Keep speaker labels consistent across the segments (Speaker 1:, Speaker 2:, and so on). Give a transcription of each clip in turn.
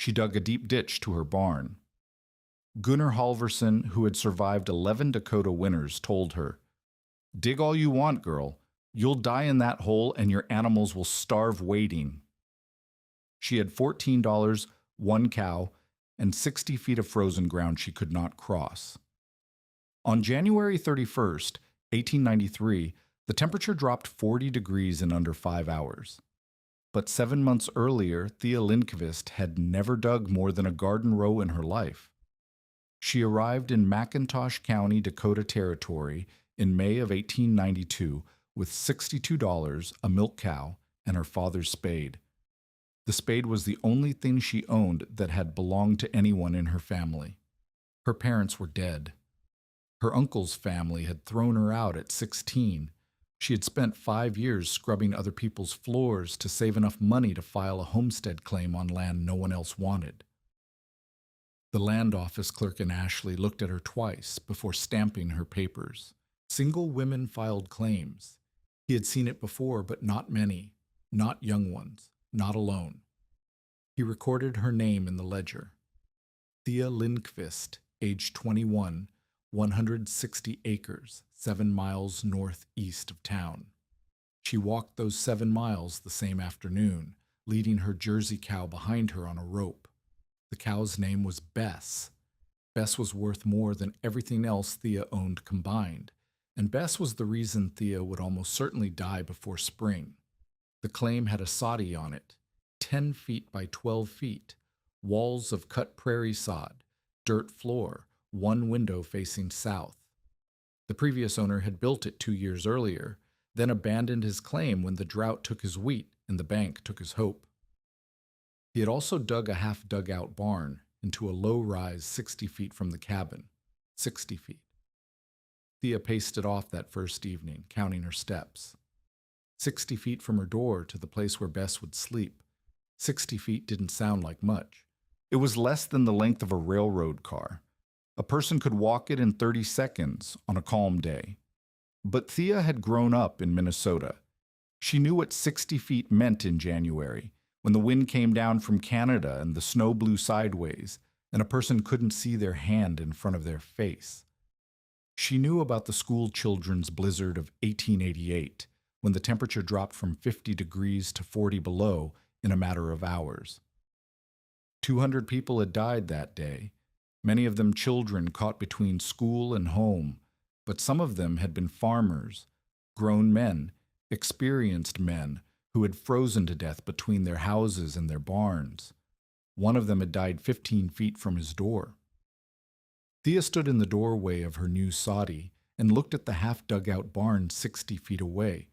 Speaker 1: She dug a deep ditch to her barn. Gunnar Halvorsen, who had survived 11 Dakota winters, told her, "Dig all you want, girl. You'll die in that hole and your animals will starve waiting." She had $14, one cow, and 60 feet of frozen ground she could not cross. On January 31st, 1893, the temperature dropped 40 degrees in under 5 hours. But 7 months earlier, Thea Lindqvist had never dug more than a garden row in her life. She arrived in McIntosh County, Dakota Territory in May of 1892 with $62, a milk cow, and her father's spade. The spade was the only thing she owned that had belonged to anyone in her family. Her parents were dead. Her uncle's family had thrown her out at 16. She had spent 5 years scrubbing other people's floors to save enough money to file a homestead claim on land no one else wanted. The land office clerk in Ashley looked at her twice before stamping her papers. Single women filed claims. He had seen it before, but not many, not young ones, not alone. He recorded her name in the ledger. Thea Lindqvist, age 21, 160 acres, 7 miles northeast of town. She walked those 7 miles the same afternoon, leading her Jersey cow behind her on a rope. The cow's name was Bess. Bess was worth more than everything else Thea owned combined, and Bess was the reason Thea would almost certainly die before spring. The claim had a soddy on it, 10 feet by 12 feet, walls of cut prairie sod, dirt floor, one window facing south. The previous owner had built it 2 years earlier, then abandoned his claim when the drought took his wheat and the bank took his hope. He had also dug a half-dug-out barn into a low rise 60 feet from the cabin, 60 feet. Thea paced it off that first evening, counting her steps. 60 feet from her door to the place where Bess would sleep. 60 feet didn't sound like much. It was less than the length of a railroad car. A person could walk it in 30 seconds on a calm day. But Thea had grown up in Minnesota. She knew what 60 feet meant in January, when the wind came down from Canada and the snow blew sideways, and a person couldn't see their hand in front of their face. She knew about the school children's blizzard of 1888, when the temperature dropped from 50 degrees to 40 below in a matter of hours. 200 people had died that day, many of them children caught between school and home, but some of them had been farmers, grown men, experienced men who had frozen to death between their houses and their barns. One of them had died 15 feet from his door. Thea stood in the doorway of her new soddy and looked at the half-dug-out barn 60 feet away,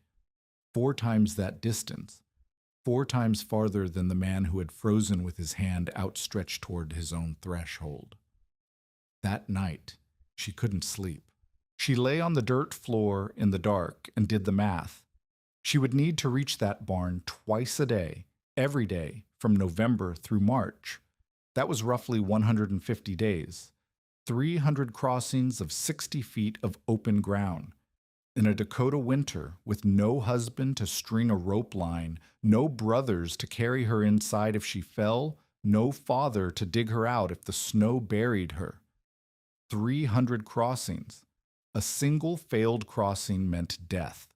Speaker 1: 4 times that distance, 4 times farther than the man who had frozen with his hand outstretched toward his own threshold. That night, she couldn't sleep. She lay on the dirt floor in the dark and did the math. She would need to reach that barn twice a day, every day, from November through March. That was roughly 150 days. 300 crossings of 60 feet of open ground. In a Dakota winter, with no husband to string a rope line, no brothers to carry her inside if she fell, no father to dig her out if the snow buried her. 300 crossings. A single failed crossing meant death.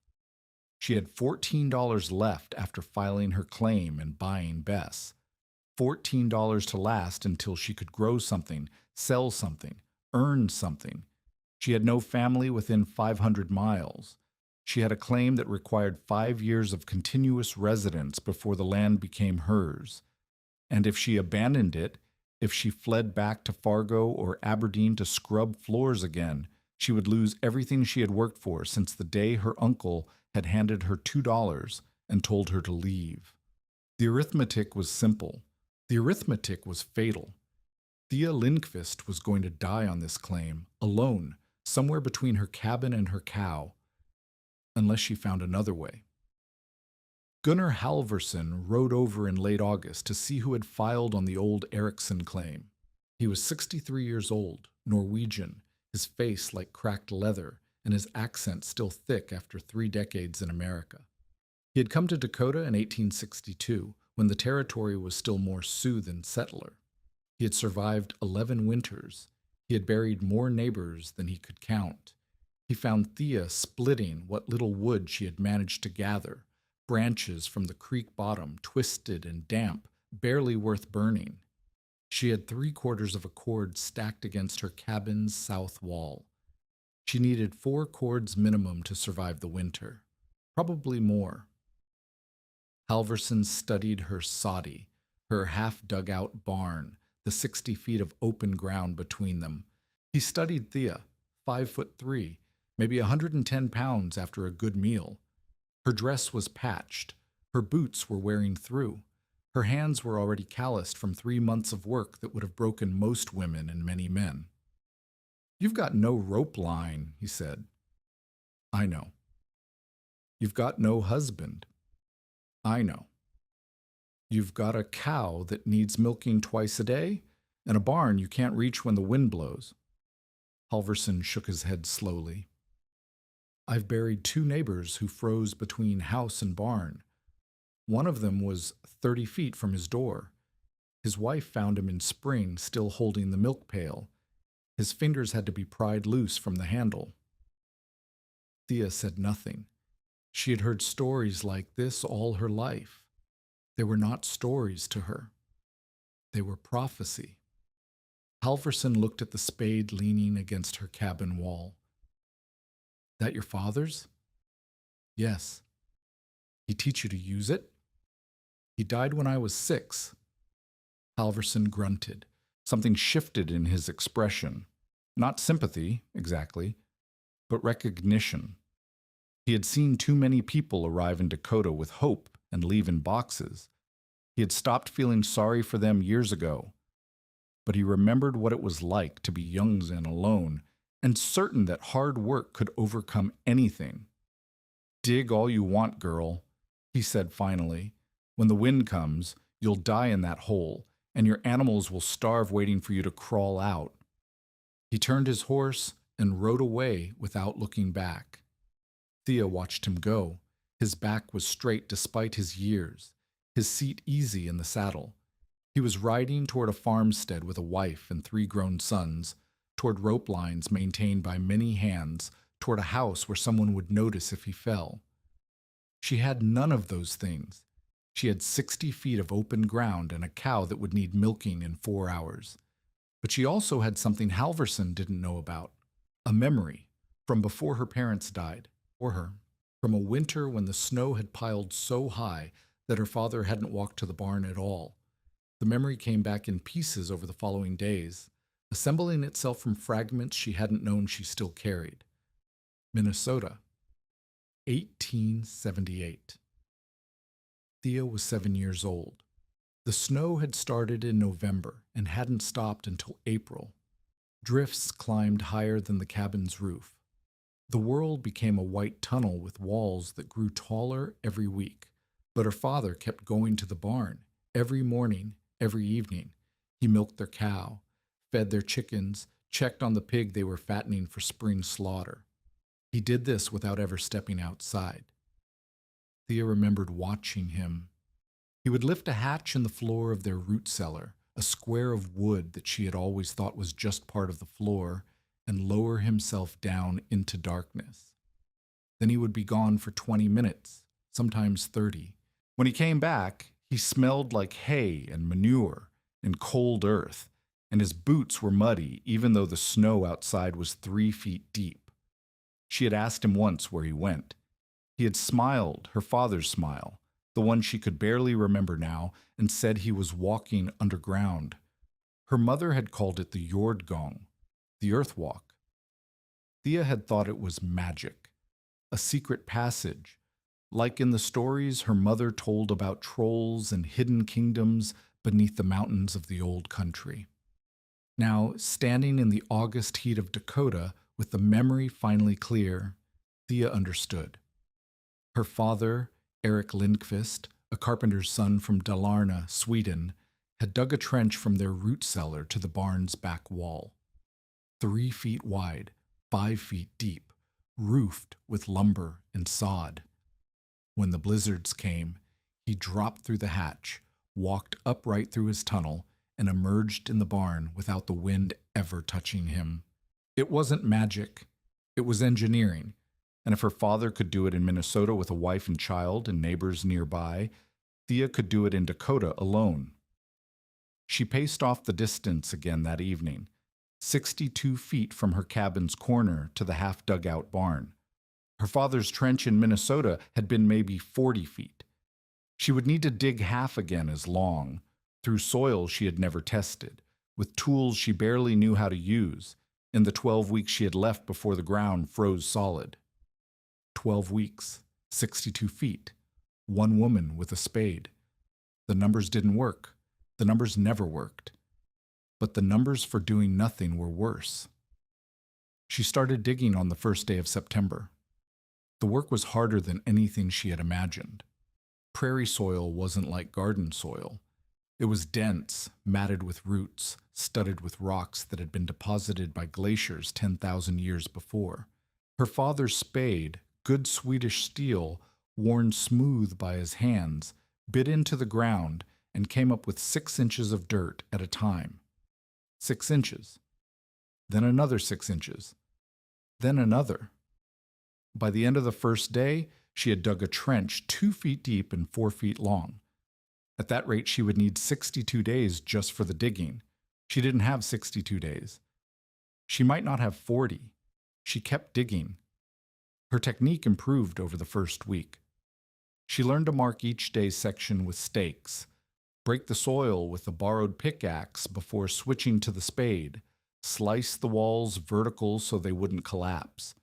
Speaker 1: She had $14 left after filing her claim and buying Bess. $14 to last until she could grow something, sell something, earn something. She had no family within 500 miles. She had a claim that required 5 years of continuous residence before the land became hers. And if she abandoned it, if she fled back to Fargo or Aberdeen to scrub floors again, she would lose everything she had worked for since the day her uncle had handed her $2 and told her to leave. The arithmetic was simple. The arithmetic was fatal. Thea Lindqvist was going to die on this claim, alone, somewhere between her cabin and her cow, unless she found another way. Gunnar Halvorsen rode over in late August to see who had filed on the old Eriksson claim. He was 63 years old, Norwegian, his face like cracked leather, and his accent still thick after 3 decades in America. He had come to Dakota in 1862, when the territory was still more Sioux than settler. He had survived 11 winters. He had buried more neighbors than he could count. He found Thea splitting what little wood she had managed to gather, branches from the creek bottom, twisted and damp, barely worth burning. She had 3/4 of a cord stacked against her cabin's south wall. She needed 4 cords minimum to survive the winter, probably more. Halverson studied her soddy, her half-dug-out barn, the 60 feet of open ground between them. He studied Thea, 5'3", maybe 110 pounds after a good meal. Her dress was patched. Her boots were wearing through. Her hands were already calloused from 3 months of work that would have broken most women and many men. "You've got no rope line," he said. "I know." "You've got no husband." "I know." "You've got a cow that needs milking twice a day, and a barn you can't reach when the wind blows." Halverson shook his head slowly. "I've buried 2 neighbors who froze between house and barn. One of them was 30 feet from his door. His wife found him in spring, still holding the milk pail. His fingers had to be pried loose from the handle." Thea said nothing. She had heard stories like this all her life. They were not stories to her. They were prophecy. Halverson looked at the spade leaning against her cabin wall. "That your father's?" "Yes." "He teach you to use it?" "He died when I was 6. Halverson grunted. Something shifted in his expression. Not sympathy, exactly, but recognition. He had seen too many people arrive in Dakota with hope and leave in boxes. He had stopped feeling sorry for them years ago. But he remembered what it was like to be young and alone, and certain that hard work could overcome anything. "Dig all you want, girl," he said finally. "When the wind comes, you'll die in that hole, and your animals will starve waiting for you to crawl out." He turned his horse and rode away without looking back. Thea watched him go. His back was straight despite his years, his seat easy in the saddle. He was riding toward a farmstead with a wife and 3 grown sons, toward rope lines maintained by many hands, toward a house where someone would notice if he fell. She had none of those things. She had 60 feet of open ground and a cow that would need milking in 4 hours. But she also had something Halverson didn't know about, a memory from before her parents died, or her, from a winter when the snow had piled so high that her father hadn't walked to the barn at all. The memory came back in pieces over the following days, assembling itself from fragments she hadn't known she still carried. Minnesota, 1878. Thea was 7 years old. The snow had started in November and hadn't stopped until April. Drifts climbed higher than the cabin's roof. The world became a white tunnel with walls that grew taller every week. But her father kept going to the barn every morning, every evening. He milked their cow, fed their chickens, checked on the pig they were fattening for spring slaughter. He did this without ever stepping outside. Thea remembered watching him. He would lift a hatch in the floor of their root cellar, a square of wood that she had always thought was just part of the floor, and lower himself down into darkness. Then he would be gone for 20 minutes, sometimes 30. When he came back, he smelled like hay and manure and cold earth, and his boots were muddy even though the snow outside was 3 feet deep. She had asked him once where he went. He had smiled, her father's smile, the one she could barely remember now, and said he was walking underground. Her mother had called it the Jordgång, the earth walk. Thea had thought it was magic, a secret passage, like in the stories her mother told about trolls and hidden kingdoms beneath the mountains of the old country. Now, standing in the August heat of Dakota, with the memory finally clear, Thea understood. Her father, Eric Lindqvist, a carpenter's son from Dalarna, Sweden, had dug a trench from their root cellar to the barn's back wall. 3 feet wide, 5 feet deep, roofed with lumber and sod. When the blizzards came, he dropped through the hatch, walked upright through his tunnel, and emerged in the barn without the wind ever touching him. It wasn't magic. It was engineering. And if her father could do it in Minnesota with a wife and child and neighbors nearby, Thea could do it in Dakota alone. She paced off the distance again that evening, 62 feet from her cabin's corner to the half-dug-out barn. Her father's trench in Minnesota had been maybe 40 feet. She would need to dig half again as long, through soil she had never tested, with tools she barely knew how to use, in the 12 weeks she had left before the ground froze solid. 12 weeks, 62 feet, one woman with a spade. The numbers didn't work. The numbers never worked. But the numbers for doing nothing were worse. She started digging on the first day of September. The work was harder than anything she had imagined. Prairie soil wasn't like garden soil. It was dense, matted with roots, studded with rocks that had been deposited by glaciers 10,000 years before. Her father's spade, good Swedish steel, worn smooth by his hands, bit into the ground and came up with 6 inches of dirt at a time. 6 inches. Then another 6 inches. Then another. By the end of the first day, she had dug a trench 2 feet deep and 4 feet long. At that rate, she would need 62 days just for the digging. She didn't have 62 days. She might not have 40. She kept digging. Her technique improved over the first week. She learned to mark each day's section with stakes, break the soil with a borrowed pickaxe before switching to the spade, slice the walls vertical so they wouldn't collapse.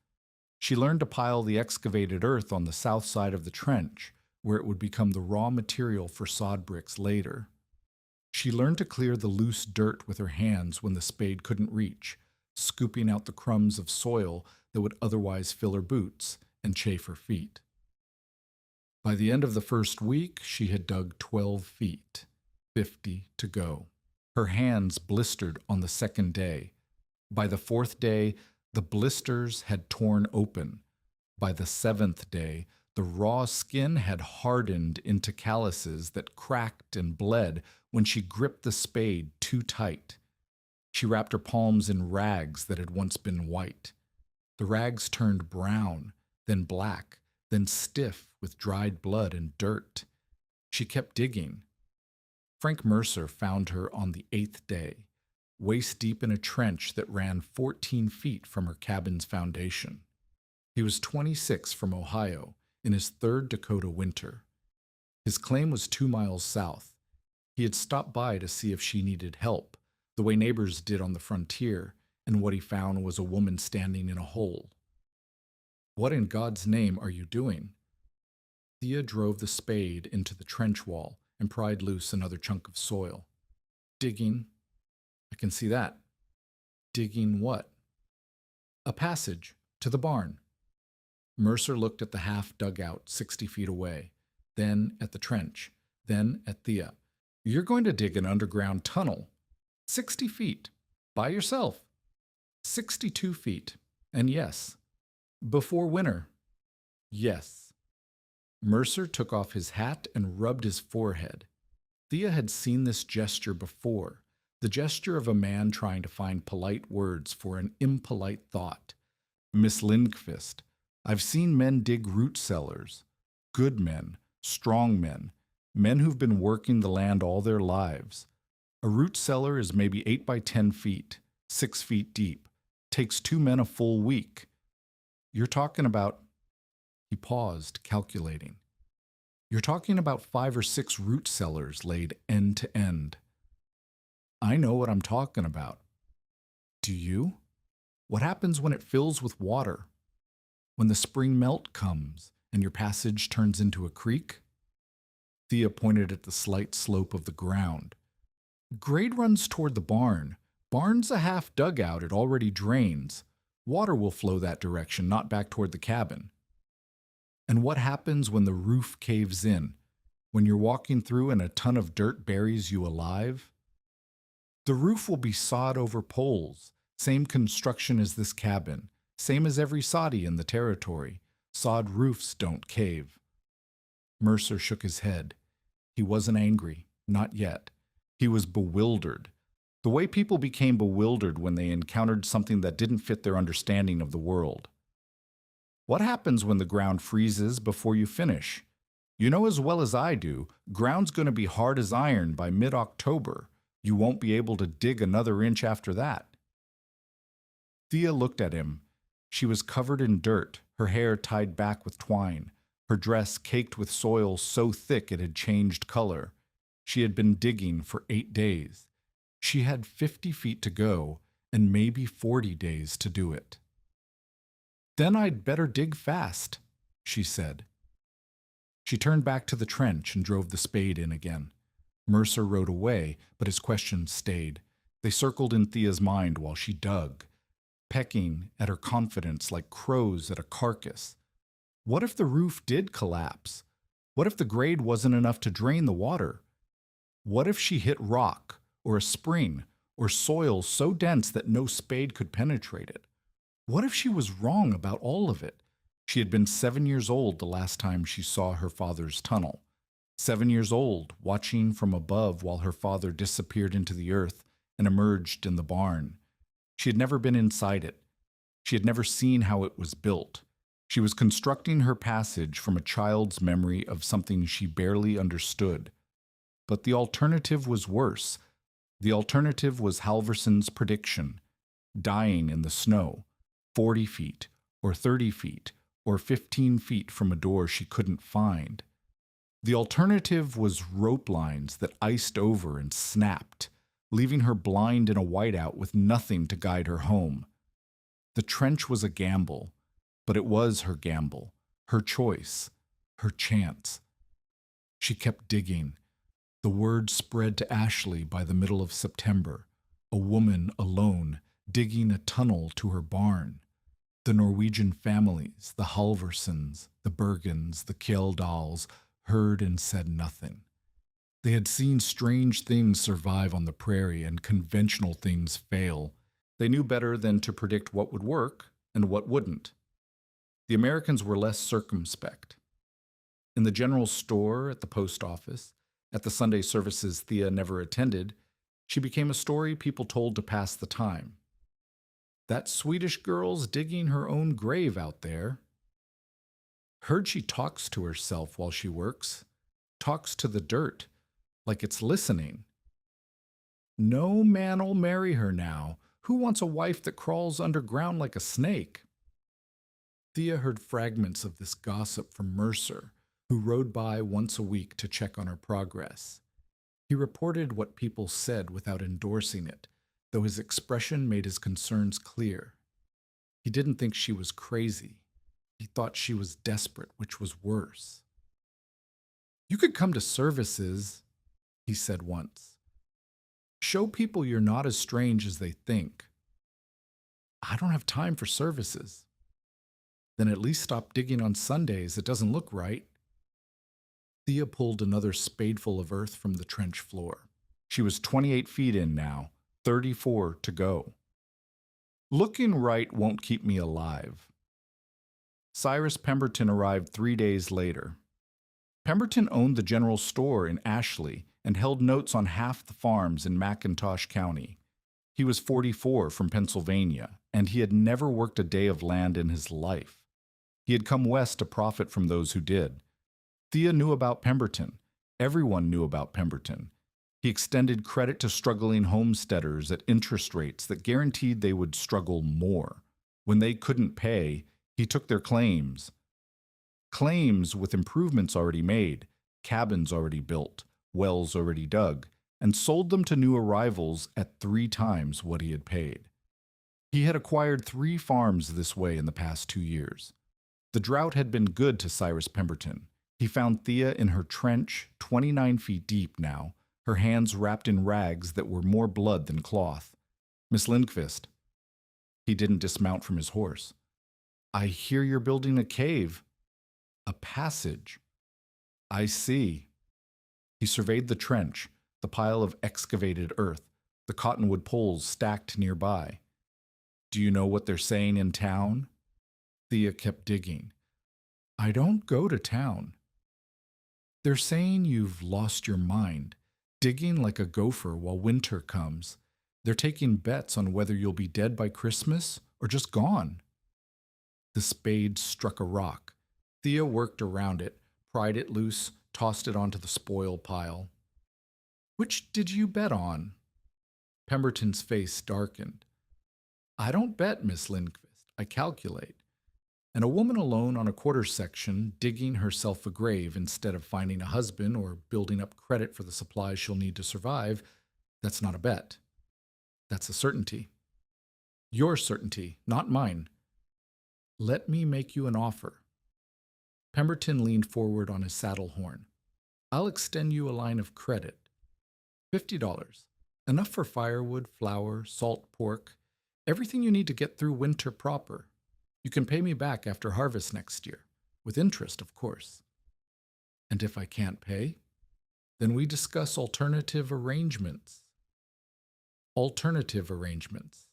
Speaker 1: She learned to pile the excavated earth on the south side of the trench, where it would become the raw material for sod bricks later. She learned to clear the loose dirt with her hands when the spade couldn't reach, scooping out the crumbs of soil that would otherwise fill her boots and chafe her feet. By the end of the first week, she had dug 12 feet, 50 to go. Her hands blistered on the second day. By the fourth day, the blisters had torn open. By the seventh day, the raw skin had hardened into calluses that cracked and bled when she gripped the spade too tight. She wrapped her palms in rags that had once been white. The rags turned brown, then black, then stiff with dried blood and dirt. She kept digging. Frank Mercer found her on the 8th day, waist deep in a trench that ran 14 feet from her cabin's foundation. He was 26 from Ohio, in his 3rd Dakota winter. His claim was 2 miles south. He had stopped by to see if she needed help, the way neighbors did on the frontier, and what he found was a woman standing in a hole. "What in God's name are you doing?" Thea drove the spade into the trench wall and pried loose another chunk of soil. "Digging." "I can see that." "Digging what?" "A passage to the barn." Mercer looked at the half-dugout 60 feet away, then at the trench, then at Thea. "You're going to dig an underground tunnel. 60 feet. By yourself. 62 feet. And yes. Before winter." "Yes." Mercer took off his hat and rubbed his forehead. Thea had seen this gesture before, the gesture of a man trying to find polite words for an impolite thought. "Miss Lindqvist, I've seen men dig root cellars. Good men, strong men, men who've been working the land all their lives. A root cellar is maybe 8 by 10 feet, 6 feet deep. Takes 2 men a full week. You're talking about..." He paused, calculating. "You're talking about 5 or 6 root cellars laid end to end." "I know what I'm talking about." "Do you? What happens when it fills with water? When the spring melt comes and your passage turns into a creek?" Thea pointed at the slight slope of the ground. "Grade runs toward the barn. Barn's a half dugout, it already drains. Water will flow that direction, not back toward the cabin." "And what happens when the roof caves in? When you're walking through and a ton of dirt buries you alive?" "The roof will be sawed over poles, same construction as this cabin, same as every soddy in the territory. Sod roofs don't cave." Mercer shook his head. He wasn't angry, not yet. He was bewildered. The way people became bewildered when they encountered something that didn't fit their understanding of the world. What happens when the ground freezes before you finish? You know as well as I do, ground's going to be hard as iron by mid-October. You won't be able to dig another inch after that. Thea looked at him. She was covered in dirt, her hair tied back with twine, her dress caked with soil so thick it had changed color. She had been digging for 8 days. She had 50 feet to go, and maybe 40 days to do it. "Then I'd better dig fast," she said. She turned back to the trench and drove the spade in again. Mercer rode away, but his questions stayed. They circled in Thea's mind while she dug, pecking at her confidence like crows at a carcass. What if the roof did collapse? What if the grade wasn't enough to drain the water? What if she hit rock, or a spring, or soil so dense that no spade could penetrate it? What if she was wrong about all of it? She had been 7 years old the last time she saw her father's tunnel. 7 years old, watching from above while her father disappeared into the earth and emerged in the barn. She had never been inside it. She had never seen how it was built. She was constructing her passage from a child's memory of something she barely understood. But the alternative was worse. The alternative was Halverson's prediction: dying in the snow, 40 feet, or 30 feet, or 15 feet from a door she couldn't find. The alternative was rope lines that iced over and snapped, leaving her blind in a whiteout with nothing to guide her home. The trench was a gamble, but it was her gamble, her choice, her chance. She kept digging. The word spread to Ashley by the middle of September, a woman alone digging a tunnel to her barn. The Norwegian families, the Halversons, the Bergens, the Kjeldals, heard and said nothing. They had seen strange things survive on the prairie and conventional things fail. They knew better than to predict what would work and what wouldn't. The Americans were less circumspect. In the general store, at the post office, at the Sunday services Thea never attended, she became a story people told to pass the time. That Swedish girl's digging her own grave out there. Heard she talks to herself while she works, talks to the dirt, like it's listening. No man'll marry her now. Who wants a wife that crawls underground like a snake? Thea heard fragments of this gossip from Mercer, who rode by once a week to check on her progress. He reported what people said without endorsing it, though his expression made his concerns clear. He didn't think she was crazy. He thought she was desperate, which was worse. "You could come to services," he said once. "Show people you're not as strange as they think." "I don't have time for services." "Then at least stop digging on Sundays. It doesn't look right." Thea pulled another spadeful of earth from the trench floor. She was 28 feet in now, 34 to go. "Looking right won't keep me alive." Cyrus Pemberton arrived 3 days later. Pemberton owned the general store in Ashley and held notes on half the farms in McIntosh County. He was 44 from Pennsylvania, and he had never worked a day of land in his life. He had come west to profit from those who did. Thea knew about Pemberton. Everyone knew about Pemberton. He extended credit to struggling homesteaders at interest rates that guaranteed they would struggle more. When they couldn't pay, he took their claims. Claims with improvements already made, cabins already built, wells already dug, and sold them to new arrivals at 3 times what he had paid. He had acquired 3 farms this way in the past 2 years. The drought had been good to Cyrus Pemberton. He found Thea in her trench, 29 feet deep now, her hands wrapped in rags that were more blood than cloth. "Miss Lindqvist." He didn't dismount from his horse. "I hear you're building a cave." "A passage." "I see." He surveyed the trench, the pile of excavated earth, the cottonwood poles stacked nearby. "Do you know what they're saying in town?" Thea kept digging. "I don't go to town." "They're saying you've lost your mind. Digging like a gopher while winter comes. They're taking bets on whether you'll be dead by Christmas or just gone. The spade struck a rock. Thea worked around it, pried it loose, tossed it onto the spoil pile. Which did you bet on? Pemberton's face darkened. I don't bet, Miss Lindquist. I calculate. And a woman alone on a quarter section, digging herself a grave instead of finding a husband or building up credit for the supplies she'll need to survive, that's not a bet. That's a certainty. Your certainty, not mine. Let me make you an offer. Pemberton leaned forward on his saddle horn. I'll extend you a line of credit. $50. Enough for firewood, flour, salt pork, everything you need to get through winter proper. You can pay me back after harvest next year, with interest, of course. And if I can't pay, then we discuss alternative arrangements. Alternative arrangements.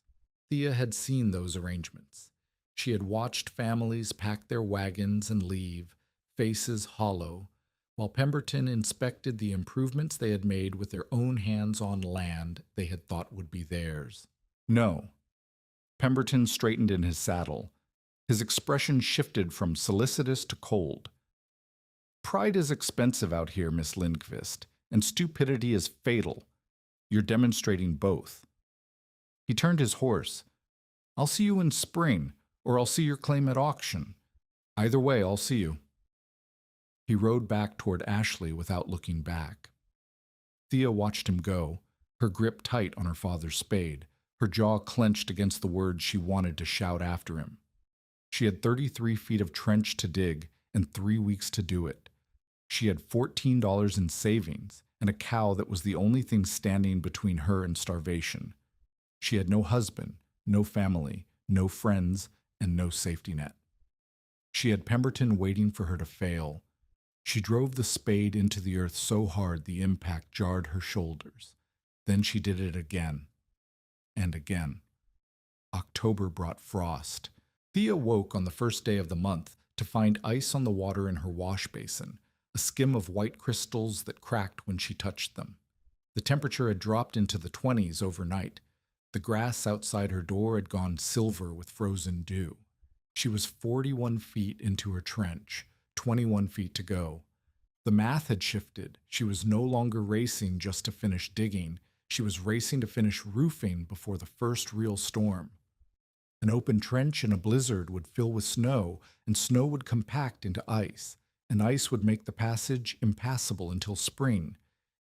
Speaker 1: Thea had seen those arrangements. She had watched families pack their wagons and leave, faces hollow, while Pemberton inspected the improvements they had made with their own hands on land they had thought would be theirs. No. Pemberton straightened in his saddle. His expression shifted from solicitous to cold. Pride is expensive out here, Miss Lindquist, and stupidity is fatal. You're demonstrating both. He turned his horse. I'll see you in spring, or I'll see your claim at auction. Either way, I'll see you. He rode back toward Ashley without looking back. Thea watched him go, her grip tight on her father's spade, her jaw clenched against the words she wanted to shout after him. She had 33 feet of trench to dig and 3 weeks to do it. She had $14 in savings and a cow that was the only thing standing between her and starvation. She had no husband, no family, no friends, and no safety net. She had Pemberton waiting for her to fail. She drove the spade into the earth so hard the impact jarred her shoulders. Then she did it again. And again. October brought frost. Thea woke on the first day of the month to find ice on the water in her wash basin, a skim of white crystals that cracked when she touched them. The temperature had dropped into the 20s overnight. The grass outside her door had gone silver with frozen dew. She was 41 feet into her trench, 21 feet to go. The math had shifted. She was no longer racing just to finish digging. She was racing to finish roofing before the first real storm. An open trench in a blizzard would fill with snow, and snow would compact into ice, and ice would make the passage impassable until spring.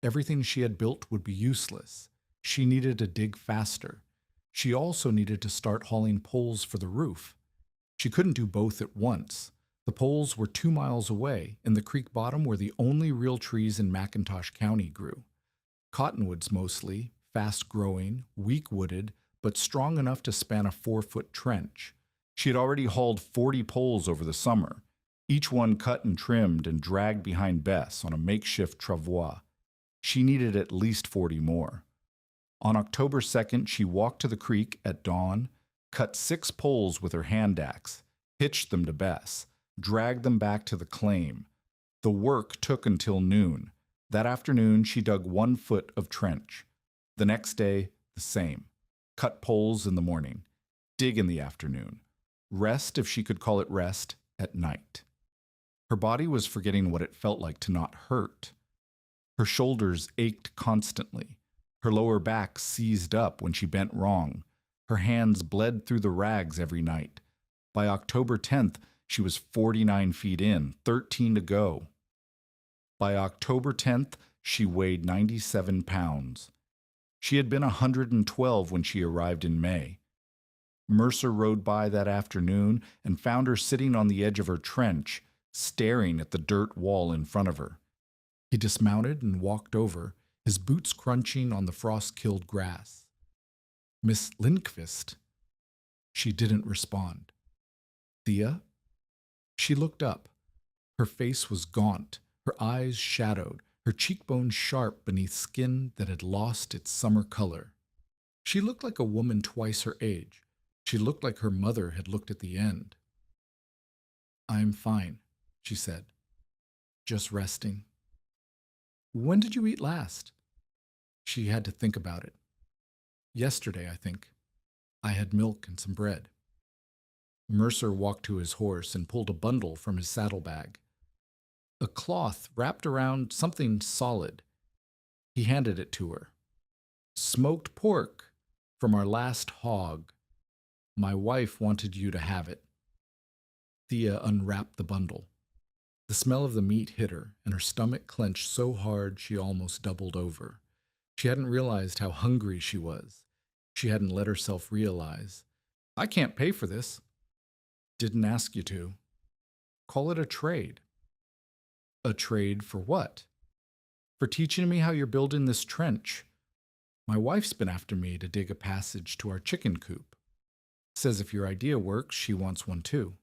Speaker 1: Everything she had built would be useless. She needed to dig faster. She also needed to start hauling poles for the roof. She couldn't do both at once. The poles were 2 miles away, and the creek bottom were the only real trees in McIntosh County grew. Cottonwoods mostly, fast-growing, weak-wooded, but strong enough to span a 4-foot trench. She had already hauled 40 poles over the summer, each one cut and trimmed and dragged behind Bess on a makeshift travois. She needed at least 40 more. On October 2nd, she walked to the creek at dawn, cut 6 poles with her hand axe, hitched them to Bess, dragged them back to the claim. The work took until noon. That afternoon, she dug 1 foot of trench. The next day, the same. Cut poles in the morning. Dig in the afternoon. Rest, if she could call it rest, at night. Her body was forgetting what it felt like to not hurt. Her shoulders ached constantly. Her lower back seized up when she bent wrong. Her hands bled through the rags every night. By October 10th, she was 49 feet in, 13 to go. By October 10th, she weighed 97 pounds. She had been 112 when she arrived in May. Mercer rode by that afternoon and found her sitting on the edge of her trench, staring at the dirt wall in front of her. He dismounted and walked over, his boots crunching on the frost-killed grass. Miss Lindquist. She didn't respond. Thea? She looked up. Her face was gaunt, her eyes shadowed, her cheekbones sharp beneath skin that had lost its summer color. She looked like a woman twice her age. She looked like her mother had looked at the end. I'm fine, she said. Just resting. When did you eat last? She had to think about it. Yesterday, I think, I had milk and some bread. Mercer walked to his horse and pulled a bundle from his saddlebag. A cloth wrapped around something solid. He handed it to her. Smoked pork from our last hog. My wife wanted you to have it. Thea unwrapped the bundle. The smell of the meat hit her, and her stomach clenched so hard she almost doubled over. She hadn't realized how hungry she was. She hadn't let herself realize. I can't pay for this. Didn't ask you to. Call it a trade. A trade for what? For teaching me how you're building this trench. My wife's been after me to dig a passage to our chicken coop. Says if your idea works, she wants one too.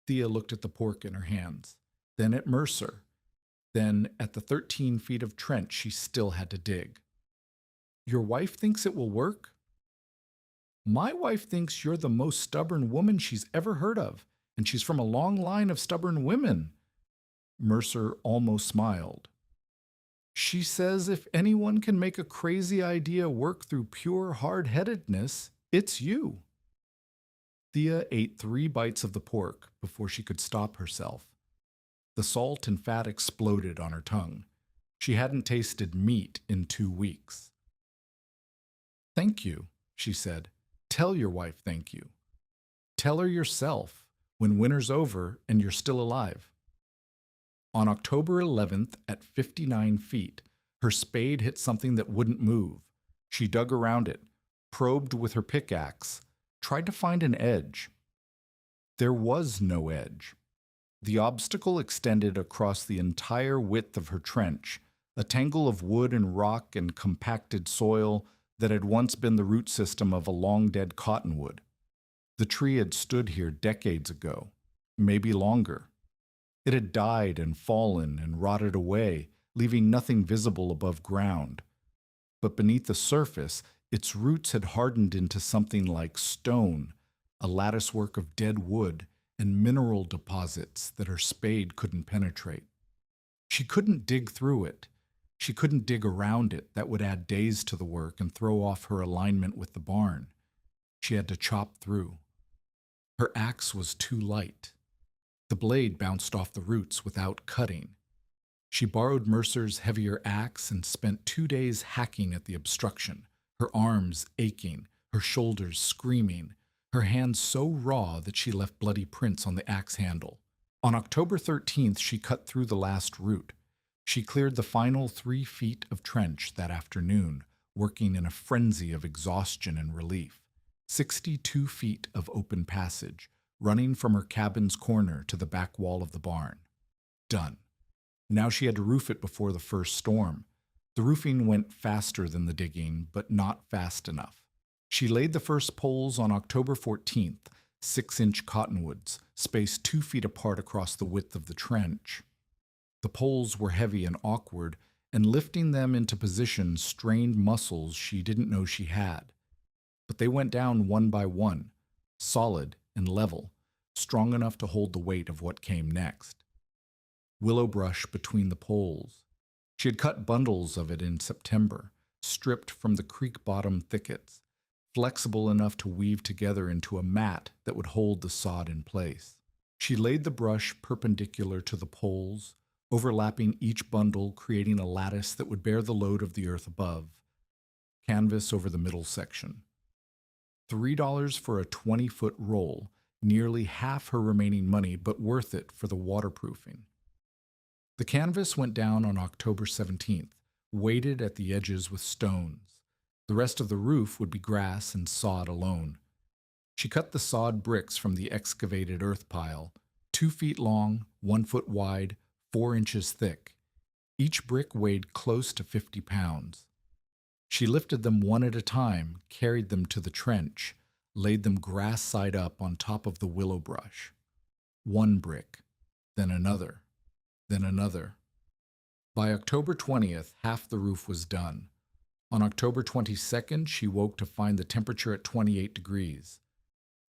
Speaker 1: Thea looked at the pork in her hands, then at Mercer, then at the 13 feet of trench she still had to dig. Your wife thinks it will work? My wife thinks you're the most stubborn woman she's ever heard of, and she's from a long line of stubborn women. Mercer almost smiled. She says if anyone can make a crazy idea work through pure hard-headedness, it's you. Thea ate 3 bites of the pork before she could stop herself. The salt and fat exploded on her tongue. She hadn't tasted meat in 2 weeks. Thank you, she said. Tell your wife thank you. Tell her yourself when winter's over and you're still alive. On October 11th, at 59 feet, her spade hit something that wouldn't move. She dug around it, probed with her pickaxe, tried to find an edge. There was no edge. The obstacle extended across the entire width of her trench, a tangle of wood and rock and compacted soil that had once been the root system of a long-dead cottonwood. The tree had stood here decades ago, maybe longer. It had died and fallen and rotted away, leaving nothing visible above ground. But beneath the surface, its roots had hardened into something like stone, a latticework of dead wood and mineral deposits that her spade couldn't penetrate. She couldn't dig through it. She couldn't dig around it. That would add days to the work and throw off her alignment with the barn. She had to chop through. Her axe was too light. The blade bounced off the roots without cutting. She borrowed Mercer's heavier axe and spent 2 days hacking at the obstruction, her arms aching, her shoulders screaming, her hands so raw that she left bloody prints on the axe handle. On October 13th, she cut through the last root. She cleared the final 3 feet of trench that afternoon, working in a frenzy of exhaustion and relief. 62 feet of open passage, running from her cabin's corner to the back wall of the barn. Done. Now she had to roof it before the first storm. The roofing went faster than the digging, but not fast enough. She laid the first poles on October 14th, 6-inch cottonwoods, spaced 2 feet apart across the width of the trench. The poles were heavy and awkward, and lifting them into position strained muscles she didn't know she had. But they went down one by one, solid and level, strong enough to hold the weight of what came next. Willow brush between the poles. She had cut bundles of it in September, stripped from the creek bottom thickets, flexible enough to weave together into a mat that would hold the sod in place. She laid the brush perpendicular to the poles, overlapping each bundle, creating a lattice that would bear the load of the earth above. Canvas over the middle section. $3 for a 20-foot roll, nearly half her remaining money, but worth it for the waterproofing. The canvas went down on October 17th, weighted at the edges with stones. The rest of the roof would be grass and sod alone. She cut the sod bricks from the excavated earth pile, 2 feet long, 1 foot wide, 4 inches thick. Each brick weighed close to 50 pounds. She lifted them one at a time, carried them to the trench, laid them grass side up on top of the willow brush. 1 brick, then another, then another. By October 20th, half the roof was done. On October 22nd, she woke to find the temperature at 28 degrees.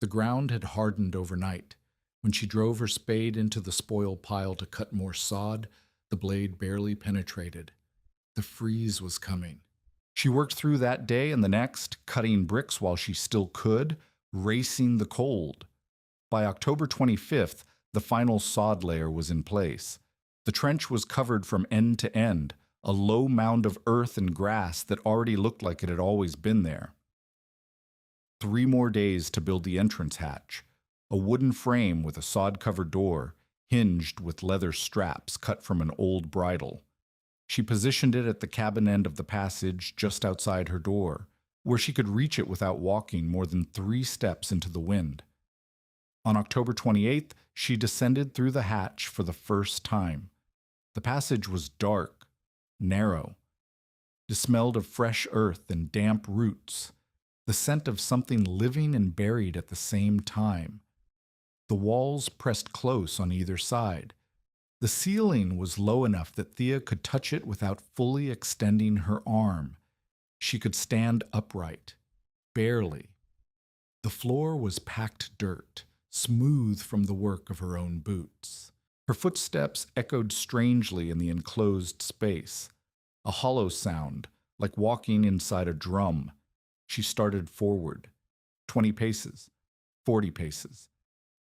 Speaker 1: The ground had hardened overnight. When she drove her spade into the spoil pile to cut more sod, the blade barely penetrated. The freeze was coming. She worked through that day and the next, cutting bricks while she still could, racing the cold. By October 25th, the final sod layer was in place. The trench was covered from end to end, a low mound of earth and grass that already looked like it had always been there. 3 more days to build the entrance hatch, a wooden frame with a sod-covered door, hinged with leather straps cut from an old bridle. She positioned it at the cabin end of the passage just outside her door, where she could reach it without walking more than 3 steps into the wind. On October 28th, she descended through the hatch for the first time. The passage was dark, narrow. It smelled of fresh earth and damp roots, the scent of something living and buried at the same time. The walls pressed close on either side. The ceiling was low enough that Thea could touch it without fully extending her arm. She could stand upright, barely. The floor was packed dirt, smooth from the work of her own boots. Her footsteps echoed strangely in the enclosed space, a hollow sound, like walking inside a drum. She started forward, 20 paces, 40 paces.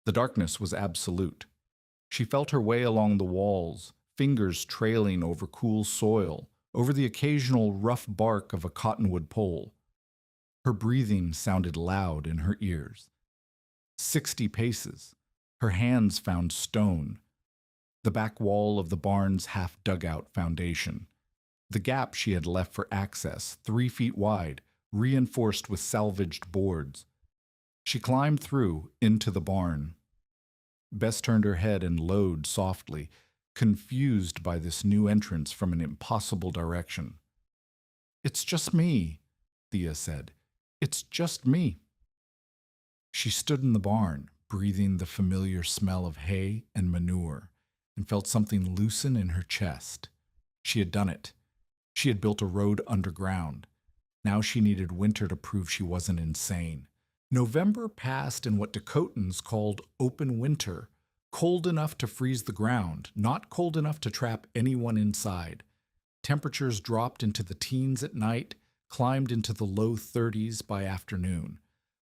Speaker 1: The darkness was absolute. She felt her way along the walls, fingers trailing over cool soil, over the occasional rough bark of a cottonwood pole. Her breathing sounded loud in her ears. 60 paces. Her hands found stone. The back wall of the barn's half-dugout foundation. The gap she had left for access, 3 feet wide, reinforced with salvaged boards. She climbed through into the barn. Bess turned her head and lowed softly, confused by this new entrance from an impossible direction. "It's just me," Thea said. "It's just me." She stood in the barn, breathing the familiar smell of hay and manure, and felt something loosen in her chest. She had done it. She had built a road underground. Now she needed winter to prove she wasn't insane. November passed in what Dakotans called open winter, cold enough to freeze the ground, not cold enough to trap anyone inside. Temperatures dropped into the teens at night, climbed into the low 30s by afternoon.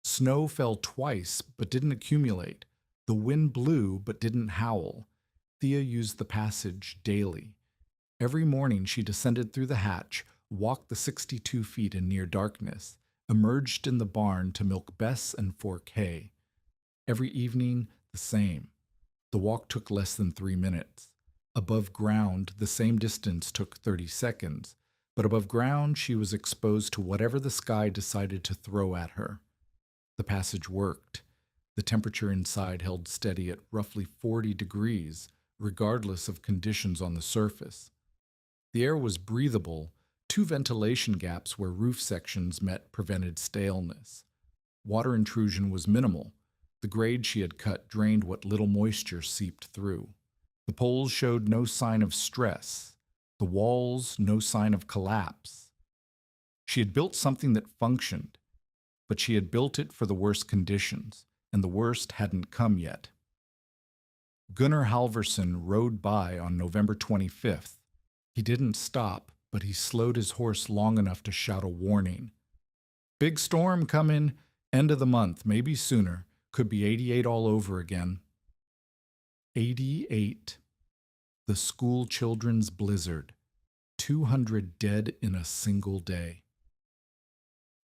Speaker 1: Snow fell twice but didn't accumulate. The wind blew but didn't howl. Thea used the passage daily. Every morning she descended through the hatch, walked the 62 feet in near darkness, emerged in the barn to milk Bess and fork hay. Every evening, the same. The walk took less than 3 minutes. Above ground, the same distance took 30 seconds, but above ground she was exposed to whatever the sky decided to throw at her. The passage worked. The temperature inside held steady at roughly 40 degrees, regardless of conditions on the surface. The air was breathable. 2 ventilation gaps where roof sections met prevented staleness. Water intrusion was minimal. The grade she had cut drained what little moisture seeped through. The poles showed no sign of stress. The walls, no sign of collapse. She had built something that functioned, but she had built it for the worst conditions, and the worst hadn't come yet. Gunnar Halvorsen rode by on November 25th. He didn't stop, but he slowed his horse long enough to shout a warning. "Big storm coming, end of the month, maybe sooner. Could be 88 all over again." 88. The school children's blizzard. 200 dead in a single day.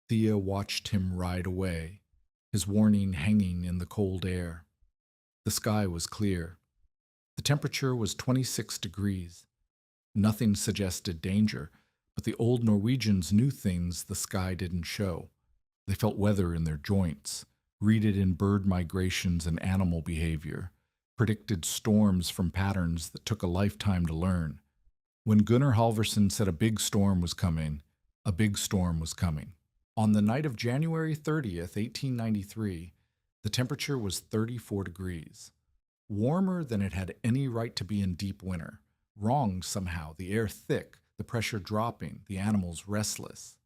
Speaker 1: Thea watched him ride away, his warning hanging in the cold air. The sky was clear. The temperature was 26 degrees. Nothing suggested danger, but the old Norwegians knew things the sky didn't show. They felt weather in their joints, read it in bird migrations and animal behavior, predicted storms from patterns that took a lifetime to learn. When Gunnar Halvorsen said a big storm was coming, a big storm was coming. On the night of January 30th, 1893, the temperature was 34 degrees. Warmer than it had any right to be in deep winter. Wrong somehow, the air thick, the pressure dropping, the animals restless.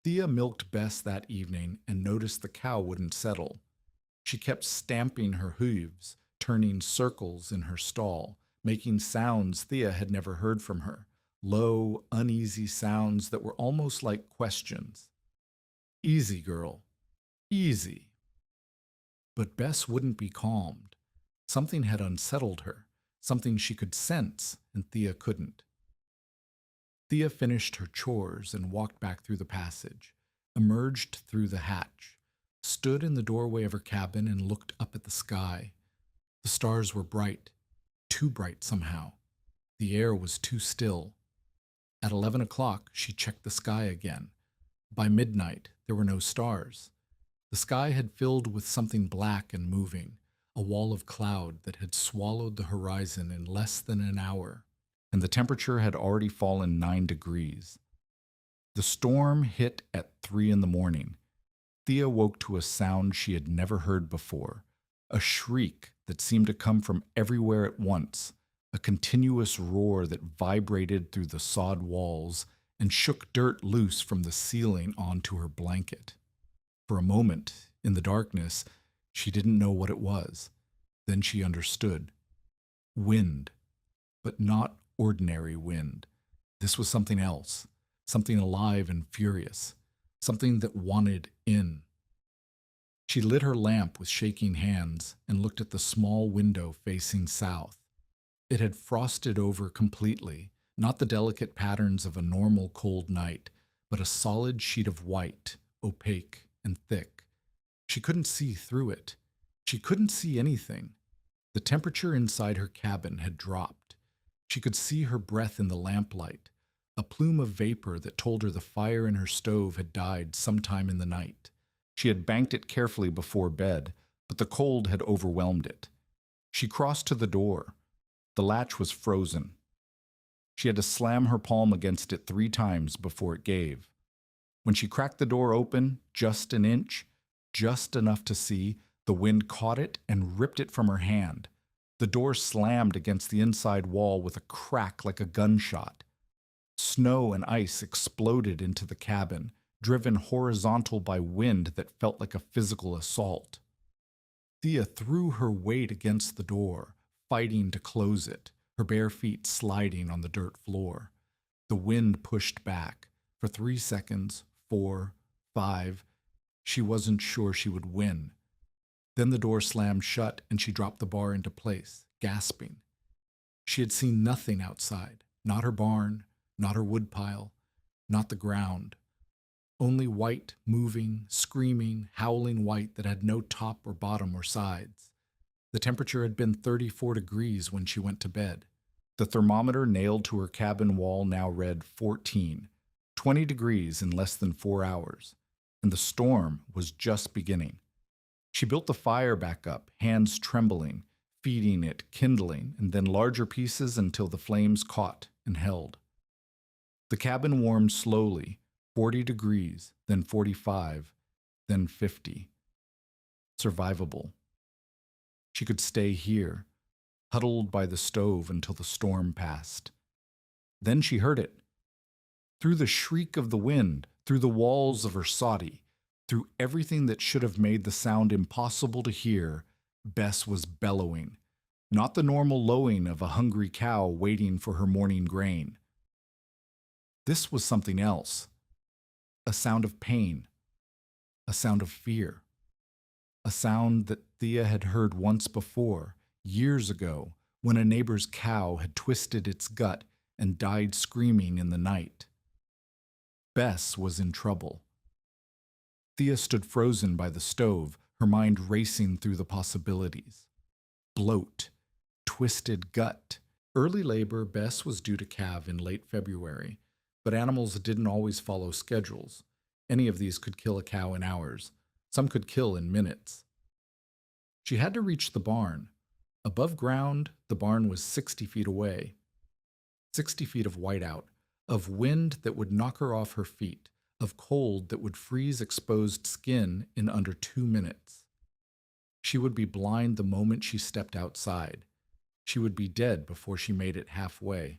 Speaker 1: Thea milked Bess that evening and noticed the cow wouldn't settle. She kept stamping her hooves, turning circles in her stall, making sounds Thea had never heard from her, low, uneasy sounds that were almost like questions. Easy, girl. Easy. But Bess wouldn't be calmed. Something had unsettled her, something she could sense, and Thea couldn't. Thea finished her chores and walked back through the passage, emerged through the hatch, stood in the doorway of her cabin and looked up at the sky. The stars were bright, too bright somehow. The air was too still. At 11 o'clock, she checked the sky again. By midnight, there were no stars. The sky had filled with something black and moving, a wall of cloud that had swallowed the horizon in less than an hour, and the temperature had already fallen 9 degrees. The storm hit at 3 in the morning. Thea woke to a sound she had never heard before, a shriek that seemed to come from everywhere at once, a continuous roar that vibrated through the sod walls and shook dirt loose from the ceiling onto her blanket. For a moment, in the darkness, she didn't know what it was. Then she understood. Wind, but not ordinary wind. This was something else, something alive and furious, something that wanted in. She lit her lamp with shaking hands and looked at the small window facing south. It had frosted over completely, not the delicate patterns of a normal cold night, but a solid sheet of white, opaque and thick. She couldn't see through it. She couldn't see anything. The temperature inside her cabin had dropped. She could see her breath in the lamplight, a plume of vapor that told her the fire in her stove had died sometime in the night. She had banked it carefully before bed, but the cold had overwhelmed it. She crossed to the door. The latch was frozen. She had to slam her palm against it 3 times before it gave. When she cracked the door open, just an inch, just enough to see, the wind caught it and ripped it from her hand. The door slammed against the inside wall with a crack like a gunshot. Snow and ice exploded into the cabin, driven horizontal by wind that felt like a physical assault. Thea threw her weight against the door, fighting to close it, her bare feet sliding on the dirt floor. The wind pushed back. For 3 seconds, 4, 5, she wasn't sure she would win. Then the door slammed shut and she dropped the bar into place, gasping. She had seen nothing outside, not her barn, not her woodpile, not the ground. Only white, moving, screaming, howling white that had no top or bottom or sides. The temperature had been 34 degrees when she went to bed. The thermometer nailed to her cabin wall now read 14, 20 degrees in less than 4 hours, and the storm was just beginning. She built the fire back up, hands trembling, feeding it, kindling, and then larger pieces until the flames caught and held. The cabin warmed slowly, 40 degrees, then 45, then 50. Survivable. She could stay here, huddled by the stove until the storm passed. Then she heard it. Through the shriek of the wind, through the walls of her soddy, through everything that should have made the sound impossible to hear, Bess was bellowing, not the normal lowing of a hungry cow waiting for her morning grain. This was something else. A sound of pain, a sound of fear, a sound that Thea had heard once before, years ago, when a neighbor's cow had twisted its gut and died screaming in the night. Bess was in trouble. Thea stood frozen by the stove, her mind racing through the possibilities. Bloat, twisted gut. Early labor, Bess was due to calve in late February, but animals didn't always follow schedules. Any of these could kill a cow in hours. Some could kill in minutes. She had to reach the barn. Above ground, the barn was 60 feet away. 60 feet of whiteout, of wind that would knock her off her feet, of cold that would freeze exposed skin in under 2 minutes. She would be blind the moment she stepped outside. She would be dead before she made it halfway.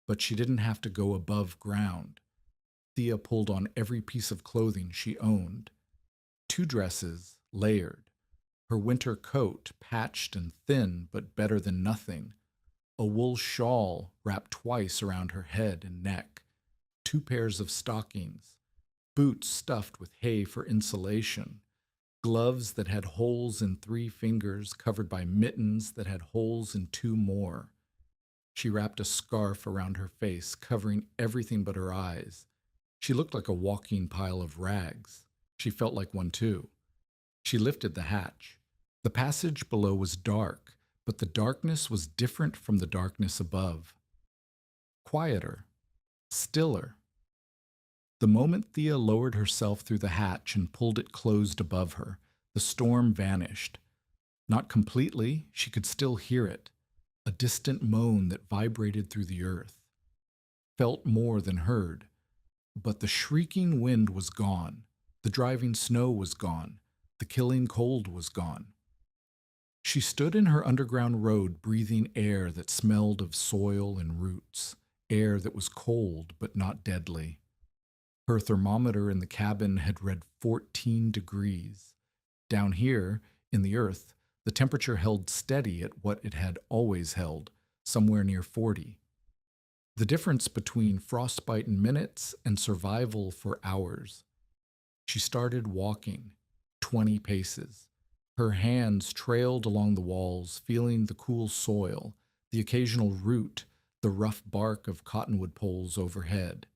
Speaker 1: But she didn't have to go above ground. Thea pulled on every piece of clothing she owned. 2 dresses, layered. Her winter coat, patched and thin, but better than nothing. a wool shawl wrapped twice around her head and neck, 2 pairs of stockings, boots stuffed with hay for insulation, gloves that had holes in 3 fingers covered by mittens that had holes in 2 more. She wrapped a scarf around her face, covering everything but her eyes. She looked like a walking pile of rags. She felt like one too. She lifted the hatch. The passage below was dark, but the darkness was different from the darkness above. Quieter, stiller. The moment Thea lowered herself through the hatch and pulled it closed above her, the storm vanished. Not completely, she could still hear it, a distant moan that vibrated through the earth. Felt more than heard. But the shrieking wind was gone. The driving snow was gone. The killing cold was gone. She stood in her underground road, breathing air that smelled of soil and roots, air that was cold but not deadly. Her thermometer in the cabin had read 14 degrees. Down here, in the earth, the temperature held steady at what it had always held, somewhere near 40. The difference between frostbite in minutes and survival for hours. She started walking, 20 paces. Her hands trailed along the walls, feeling the cool soil, the occasional root, the rough bark of cottonwood poles overhead.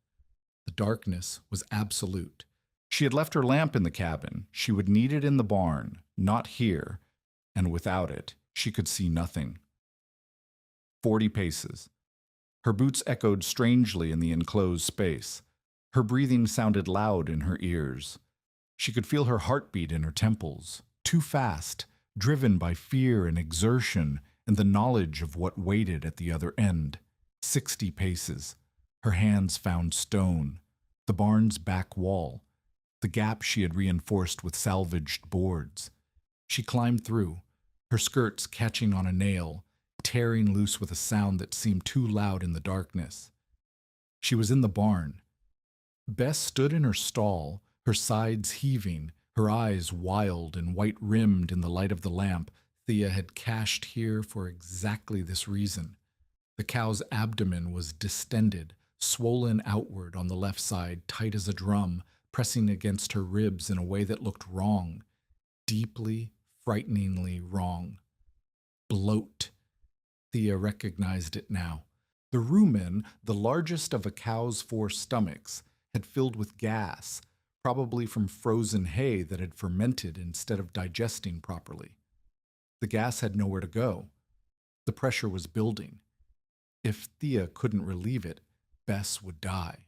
Speaker 1: The darkness was absolute. She had left her lamp in the cabin. She would need it in the barn, not here, and without it, she could see nothing. 40 paces. Her boots echoed strangely in the enclosed space. Her breathing sounded loud in her ears. She could feel her heartbeat in her temples, too fast, driven by fear and exertion and the knowledge of what waited at the other end. 60 paces. Her hands found stone, the barn's back wall, the gap she had reinforced with salvaged boards. She climbed through, her skirts catching on a nail, tearing loose with a sound that seemed too loud in the darkness. She was in the barn. Bess stood in her stall, her sides heaving, her eyes wild and white-rimmed in the light of the lamp Thea had cached here for exactly this reason. The cow's abdomen was distended, swollen outward on the left side, tight as a drum, pressing against her ribs in a way that looked wrong, deeply, frighteningly wrong. Bloat. Thea recognized it now. The rumen, the largest of a cow's 4 stomachs, had filled with gas, probably from frozen hay that had fermented instead of digesting properly. The gas had nowhere to go. The pressure was building. If Thea couldn't relieve it, Bess would die.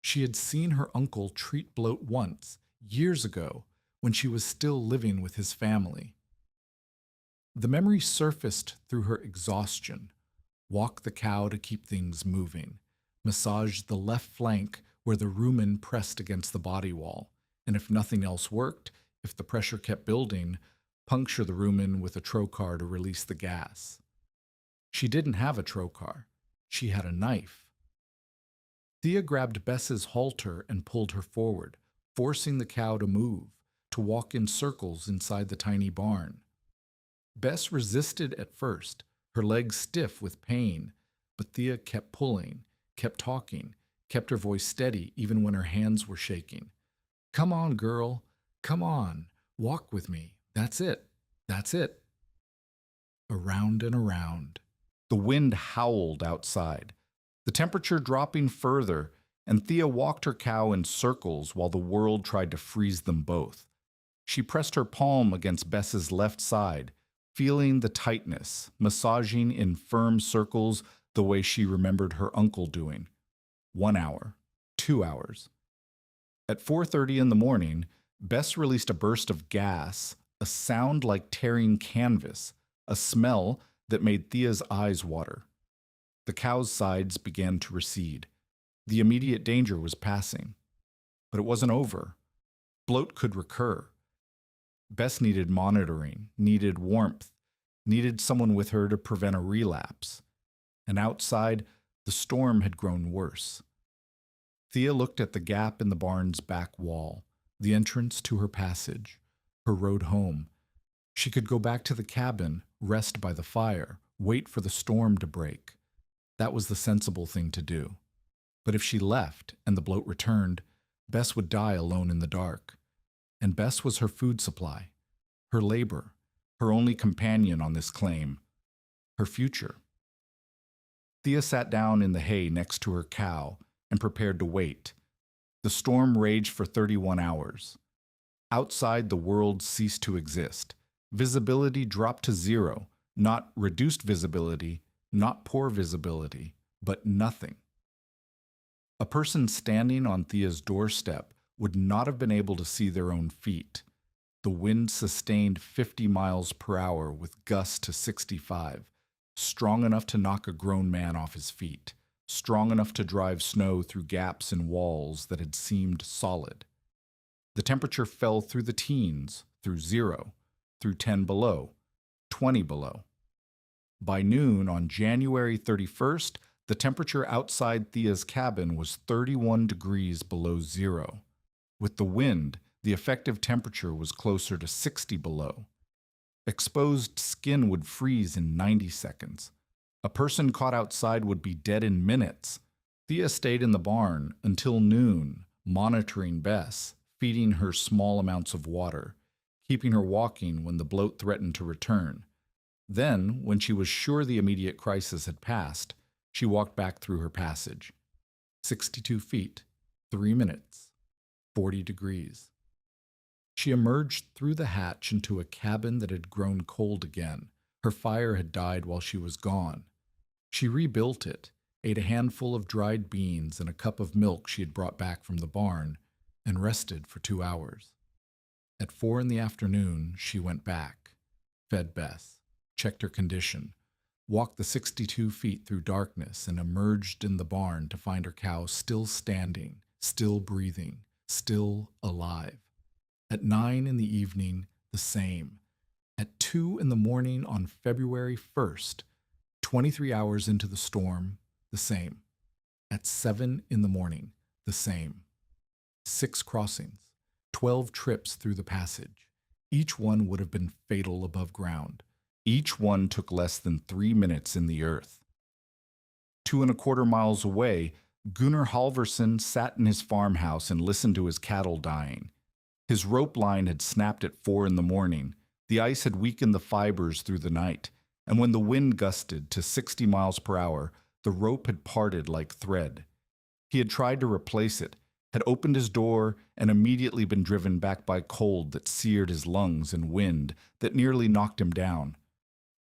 Speaker 1: She had seen her uncle treat bloat once, years ago, when she was still living with his family. The memory surfaced through her exhaustion. Walk the cow to keep things moving. Massage the left flank where the rumen pressed against the body wall. And if nothing else worked, if the pressure kept building, puncture the rumen with a trocar to release the gas. She didn't have a trocar. She had a knife. Thea grabbed Bess's halter and pulled her forward, forcing the cow to move, to walk in circles inside the tiny barn. Bess resisted at first, her legs stiff with pain, but Thea kept pulling, kept talking, kept her voice steady even when her hands were shaking. "Come on, girl. Come on. Walk with me. That's it. That's it." Around and around. The wind howled outside, the temperature dropping further, and Thea walked her cow in circles while the world tried to freeze them both. She pressed her palm against Bess's left side, feeling the tightness, massaging in firm circles the way she remembered her uncle doing. 1 hour, 2 hours. At 4:30 in the morning, Bess released a burst of gas, a sound like tearing canvas, a smell that made Thea's eyes water. The cow's sides began to recede. The immediate danger was passing. But it wasn't over. Bloat could recur. Bess needed monitoring, needed warmth, needed someone with her to prevent a relapse. And outside, the storm had grown worse. Thea looked at the gap in the barn's back wall, the entrance to her passage, her road home. She could go back to the cabin, rest by the fire, wait for the storm to break. That was the sensible thing to do. But if she left and the bloat returned, Bess would die alone in the dark. And Bess was her food supply, her labor, her only companion on this claim, her future. Thea sat down in the hay next to her cow and prepared to wait. The storm raged for 31 hours. Outside, the world ceased to exist. Visibility dropped to zero, not reduced visibility, not poor visibility, but nothing. A person standing on Thea's doorstep would not have been able to see their own feet. The wind sustained 50 miles per hour with gusts to 65, strong enough to knock a grown man off his feet, strong enough to drive snow through gaps in walls that had seemed solid. The temperature fell through the teens, through 0, through 10 below, 20 below. By noon on January 31st, the temperature outside Thea's cabin was 31 degrees below 0. With the wind, the effective temperature was closer to 60 below. Exposed skin would freeze in 90 seconds. A person caught outside would be dead in minutes. Thea stayed in the barn until noon, monitoring Bess, feeding her small amounts of water, keeping her walking when the bloat threatened to return. Then, when she was sure the immediate crisis had passed, she walked back through her passage. 62 feet, 3 minutes, 40 degrees. She emerged through the hatch into a cabin that had grown cold again. Her fire had died while she was gone. She rebuilt it, ate a handful of dried beans and a cup of milk she had brought back from the barn, and rested for 2 hours. At 4 in the afternoon, she went back, fed Bess, checked her condition, walked the 62 feet through darkness, and emerged in the barn to find her cow still standing, still breathing, still alive. At 9 in the evening, the same. At 2 in the morning on February 1st, 23 hours into the storm, the same. At 7 in the morning, the same. 6 crossings, 12 trips through the passage. Each one would have been fatal above ground. Each one took less than 3 minutes in the earth. 2¼ miles away, Gunnar Halvorsen sat in his farmhouse and listened to his cattle dying. His rope line had snapped at 4 in the morning. The ice had weakened the fibers through the night, and when the wind gusted to 60 miles per hour, the rope had parted like thread. He had tried to replace it, had opened his door, and immediately been driven back by cold that seared his lungs and wind that nearly knocked him down.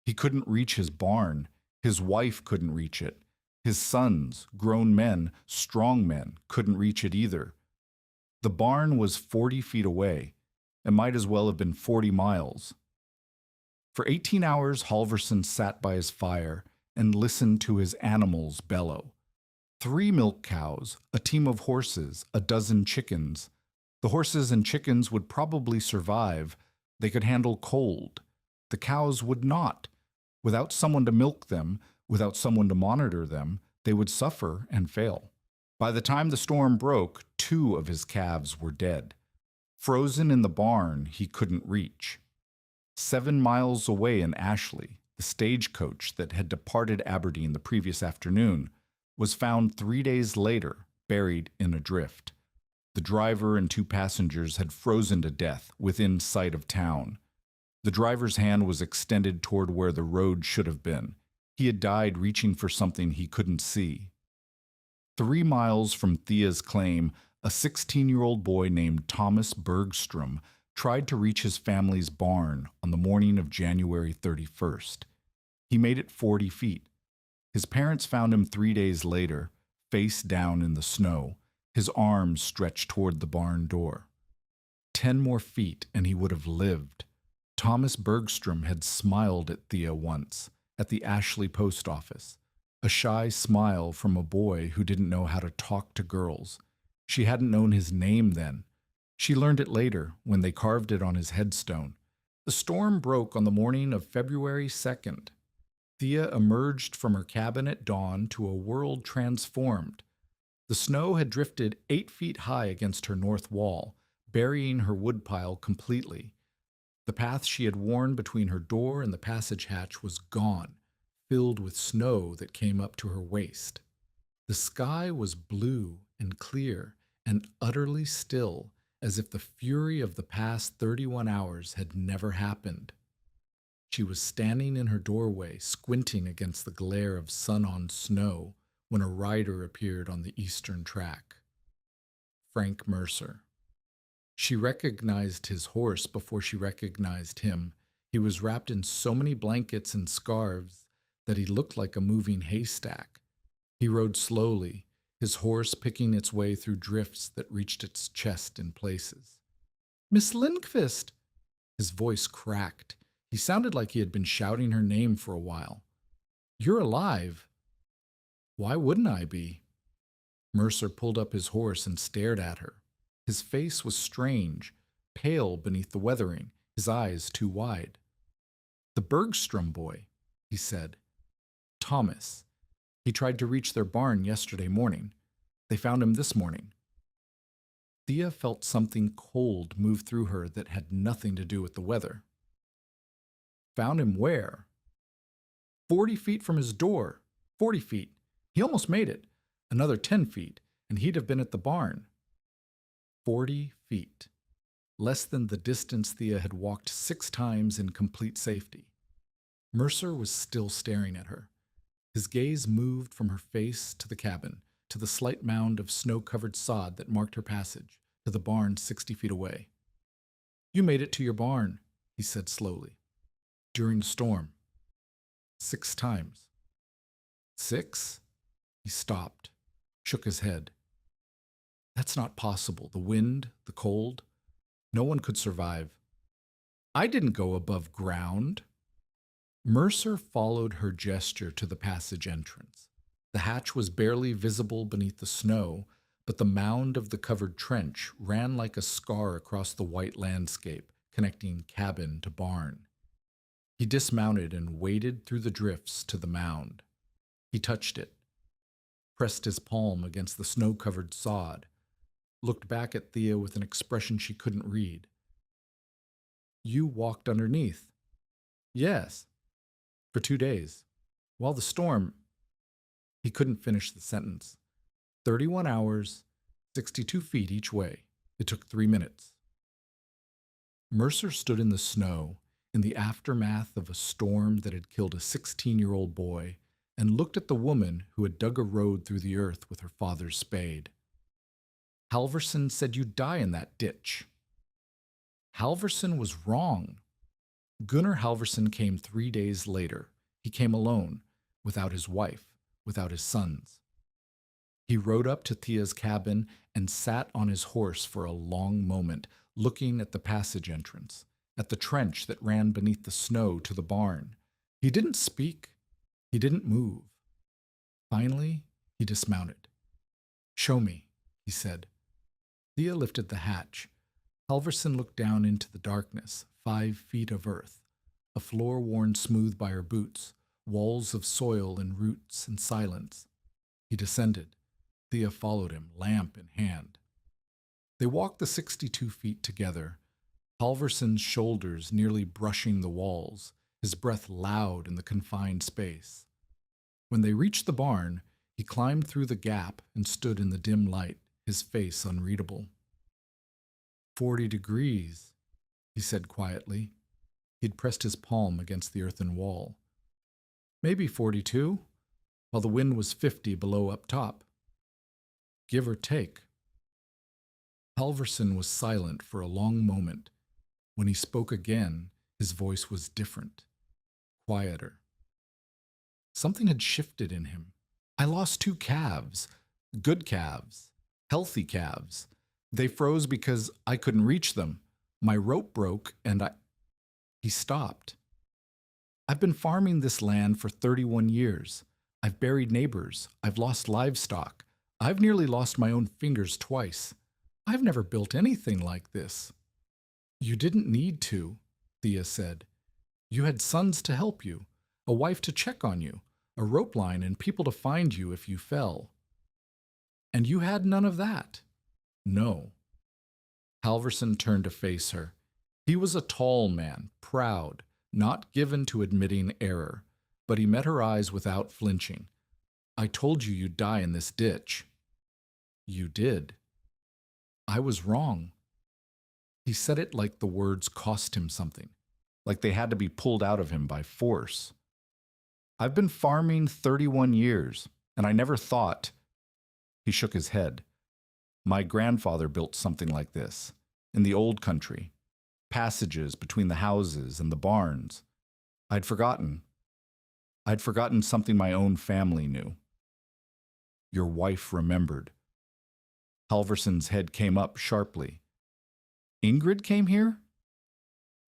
Speaker 1: He couldn't reach his barn. His wife couldn't reach it. His sons, grown men, strong men, couldn't reach it either. The barn was 40 feet away. It might as well have been 40 miles. For 18 hours, Halvorsen sat by his fire and listened to his animals bellow. 3 milk cows, a team of horses, a dozen chickens. The horses and chickens would probably survive. They could handle cold. The cows would not. Without someone to milk them, without someone to monitor them, they would suffer and fail. By the time the storm broke, 2 of his calves were dead. Frozen in the barn he couldn't reach. 7 miles away in Ashley, the stagecoach that had departed Aberdeen the previous afternoon was found 3 days later, buried in a drift. The driver and 2 passengers had frozen to death within sight of town. The driver's hand was extended toward where the road should have been. He had died reaching for something he couldn't see. 3 miles from Thea's claim, a 16-year-old boy named Thomas Bergstrom tried to reach his family's barn on the morning of January 31st. He made it 40 feet. His parents found him 3 days later, face down in the snow, his arms stretched toward the barn door. 10 more feet and he would have lived. Thomas Bergstrom had smiled at Thea once, at the Ashley post office. A shy smile from a boy who didn't know how to talk to girls. She hadn't known his name then. She learned it later when they carved it on his headstone. The storm broke on the morning of February 2nd. Thea emerged from her cabin at dawn to a world transformed. The snow had drifted 8 feet high against her north wall, burying her woodpile completely. The path she had worn between her door and the passage hatch was gone, filled with snow that came up to her waist. The sky was blue and clear and utterly still, as if the fury of the past 31 hours had never happened. She was standing in her doorway, squinting against the glare of sun on snow, when a rider appeared on the eastern track. Frank Mercer. She recognized his horse before she recognized him. He was wrapped in so many blankets and scarves that he looked like a moving haystack. He rode slowly, his horse picking its way through drifts that reached its chest in places. "Miss Lindqvist!" His voice cracked. He sounded like he had been shouting her name for a while. "You're alive." "Why wouldn't I be?" Mercer pulled up his horse and stared at her. His face was strange, pale beneath the weathering, his eyes too wide. "The Bergstrom boy," he said. "Thomas. He tried to reach their barn yesterday morning. They found him this morning." Thea felt something cold move through her that had nothing to do with the weather. "Found him where?" 40 feet from his door. 40 feet. He almost made it. Another 10 feet, and he'd have been at the barn. 40 feet. Less than the distance Thea had walked 6 times in complete safety. Mercer was still staring at her. His gaze moved from her face to the cabin, to the slight mound of snow-covered sod that marked her passage, to the barn 60 feet away. "You made it to your barn," he said slowly. "During the storm. 6 times. 6? He stopped, shook his head. "That's not possible. The wind, the cold. No one could survive. I didn't go above ground." Mercer followed her gesture to the passage entrance. The hatch was barely visible beneath the snow, but the mound of the covered trench ran like a scar across the white landscape, connecting cabin to barn. He dismounted and waded through the drifts to the mound. He touched it, pressed his palm against the snow-covered sod, looked back at Thea with an expression she couldn't read. "You walked underneath." "Yes. For 2 days. While the storm—" He couldn't finish the sentence. 31 hours, 62 feet each way. It took 3 minutes. Mercer stood in the snow, in the aftermath of a storm that had killed a 16-year-old boy, and looked at the woman who had dug a road through the earth with her father's spade. "Halverson said you'd die in that ditch." Halverson was wrong. Gunnar Halverson came 3 days later. He came alone, without his wife, without his sons. He rode up to Thea's cabin and sat on his horse for a long moment, looking at the passage entrance, at the trench that ran beneath the snow to the barn. He didn't speak. He didn't move. Finally, he dismounted. "Show me," he said. Thea lifted the hatch. Halverson looked down into the darkness, 5 feet of earth, a floor worn smooth by her boots, walls of soil and roots and silence. He descended. Thea followed him, lamp in hand. They walked the 62 feet together, Halverson's shoulders nearly brushing the walls, his breath loud in the confined space. When they reached the barn, he climbed through the gap and stood in the dim light, his face unreadable. 40 degrees, he said quietly. He'd pressed his palm against the earthen wall. Maybe 42, while the wind was 50 below up top. Give or take. Halverson was silent for a long moment. When he spoke again, his voice was different, quieter. Something had shifted in him. "I lost 2 calves, good calves, healthy calves. They froze because I couldn't reach them. My rope broke and He stopped. "I've been farming this land for 31 years. I've buried neighbors. I've lost livestock. I've nearly lost my own fingers twice. I've never built anything like this." "You didn't need to," Thea said. "You had sons to help you, a wife to check on you, a rope line and people to find you if you fell. And you had none of that." "No." Halverson turned to face her. He was a tall man, proud, not given to admitting error, but he met her eyes without flinching. I told you you'd die in this ditch. You did. I was wrong. He said it like the words cost him something, like they had to be pulled out of him by force. I've been farming 31 years, and I never thought. He shook his head. My grandfather built something like this, in the old country, passages between the houses and the barns. I'd forgotten. I'd forgotten something my own family knew. Your wife remembered. Halverson's head came up sharply. Ingrid came here?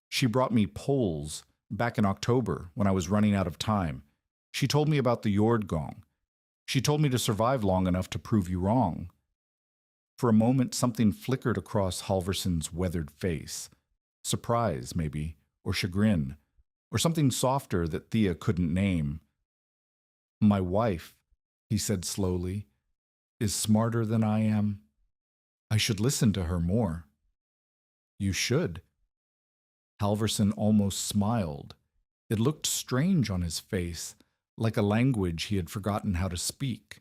Speaker 1: She brought me poles back in October when I was running out of time. She told me about the Jordgong. She told me to survive long enough to prove you wrong. For a moment, something flickered across Halverson's weathered face. Surprise, maybe, or chagrin, or something softer that Thea couldn't name. My wife, he said slowly, is smarter than I am. I should listen to her more. You should. Halverson almost smiled. It looked strange on his face, like a language he had forgotten how to speak.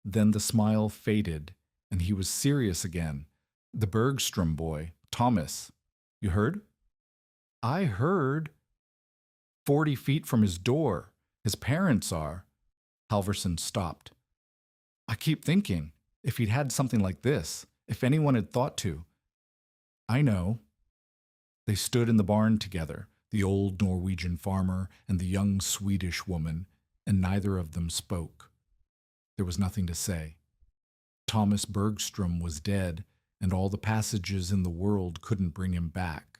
Speaker 1: Then the smile faded, and he was serious again. The Bergstrom boy, Thomas. You heard? I heard. 40 feet from his door. His parents are. Halverson stopped. I keep thinking, if he'd had something like this, if anyone had thought to. I know. They stood in the barn together, the old Norwegian farmer and the young Swedish woman, and neither of them spoke. There was nothing to say. Thomas Bergstrom was dead, and all the passages in the world couldn't bring him back.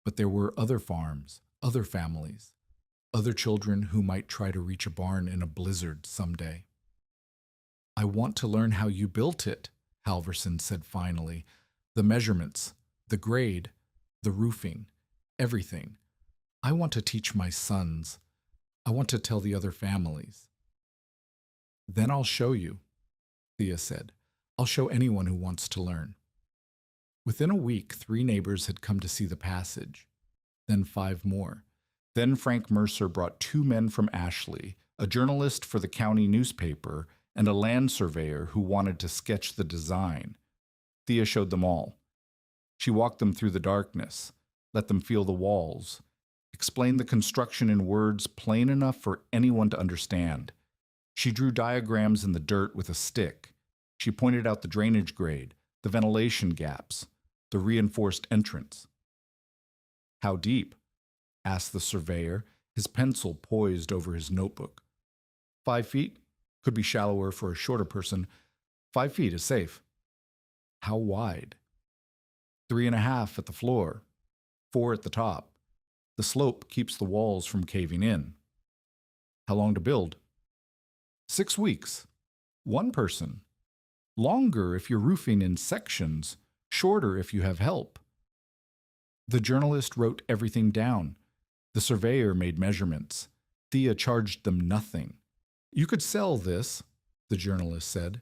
Speaker 1: But there were other farms, other families, other children who might try to reach a barn in a blizzard someday. I want to learn how you built it, Halverson said finally. The measurements, the grade, the roofing, everything. I want to teach my sons. I want to tell the other families. Then I'll show you, Thea said. I'll show anyone who wants to learn. Within a week, 3 neighbors had come to see the passage, then 5 more. Then Frank Mercer brought 2 men from Ashley, a journalist for the county newspaper, and a land surveyor who wanted to sketch the design. Thea showed them all. She walked them through the darkness, let them feel the walls, explained the construction in words plain enough for anyone to understand. She drew diagrams in the dirt with a stick. She pointed out the drainage grade, the ventilation gaps, the reinforced entrance. How deep? Asked the surveyor, his pencil poised over his notebook. 5 feet? Could be shallower for a shorter person. 5 feet is safe. How wide? 3.5 at the floor, 4 at the top. The slope keeps the walls from caving in. How long to build? 6 weeks. 1 person. Longer if you're roofing in sections, shorter if you have help. The journalist wrote everything down. The surveyor made measurements. Thea charged them nothing. You could sell this, the journalist said.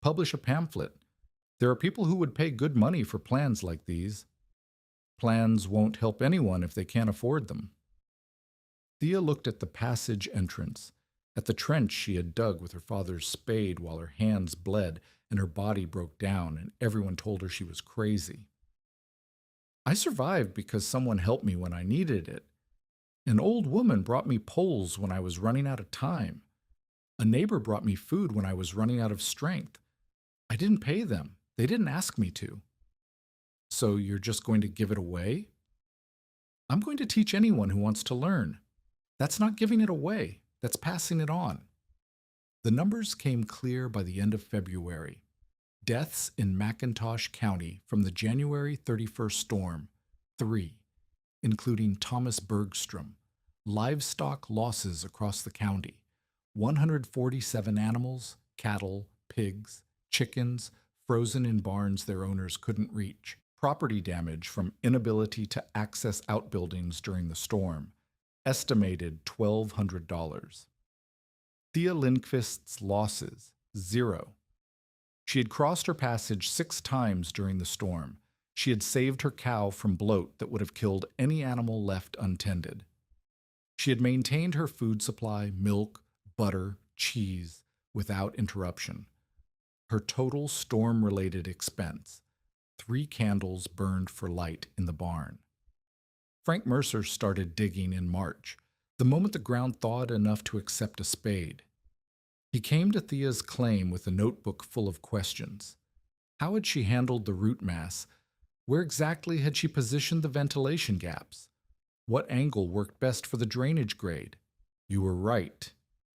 Speaker 1: Publish a pamphlet. There are people who would pay good money for plans like these. Plans won't help anyone if they can't afford them. Thea looked at the passage entrance, at the trench she had dug with her father's spade while her hands bled and her body broke down and everyone told her she was crazy. I survived because someone helped me when I needed it. An old woman brought me poles when I was running out of time. A neighbor brought me food when I was running out of strength. I didn't pay them. They didn't ask me to. So you're just going to give it away? I'm going to teach anyone who wants to learn. That's not giving it away. That's passing it on. The numbers came clear by the end of February. Deaths in McIntosh County from the January 31st storm, 3, including Thomas Bergstrom. Livestock losses across the county, 147 animals, cattle, pigs, chickens, frozen in barns their owners couldn't reach. Property damage from inability to access outbuildings during the storm, estimated $1,200. Thea Lindqvist's losses, 0. She had crossed her passage 6 times during the storm. She had saved her cow from bloat that would have killed any animal left untended. She had maintained her food supply, milk, butter, cheese, without interruption. Her total storm-related expense, 3 candles burned for light in the barn. Frank Mercer started digging in March, the moment the ground thawed enough to accept a spade. He came to Thea's claim with a notebook full of questions. How had she handled the root mass? Where exactly had she positioned the ventilation gaps? What angle worked best for the drainage grade? You were right,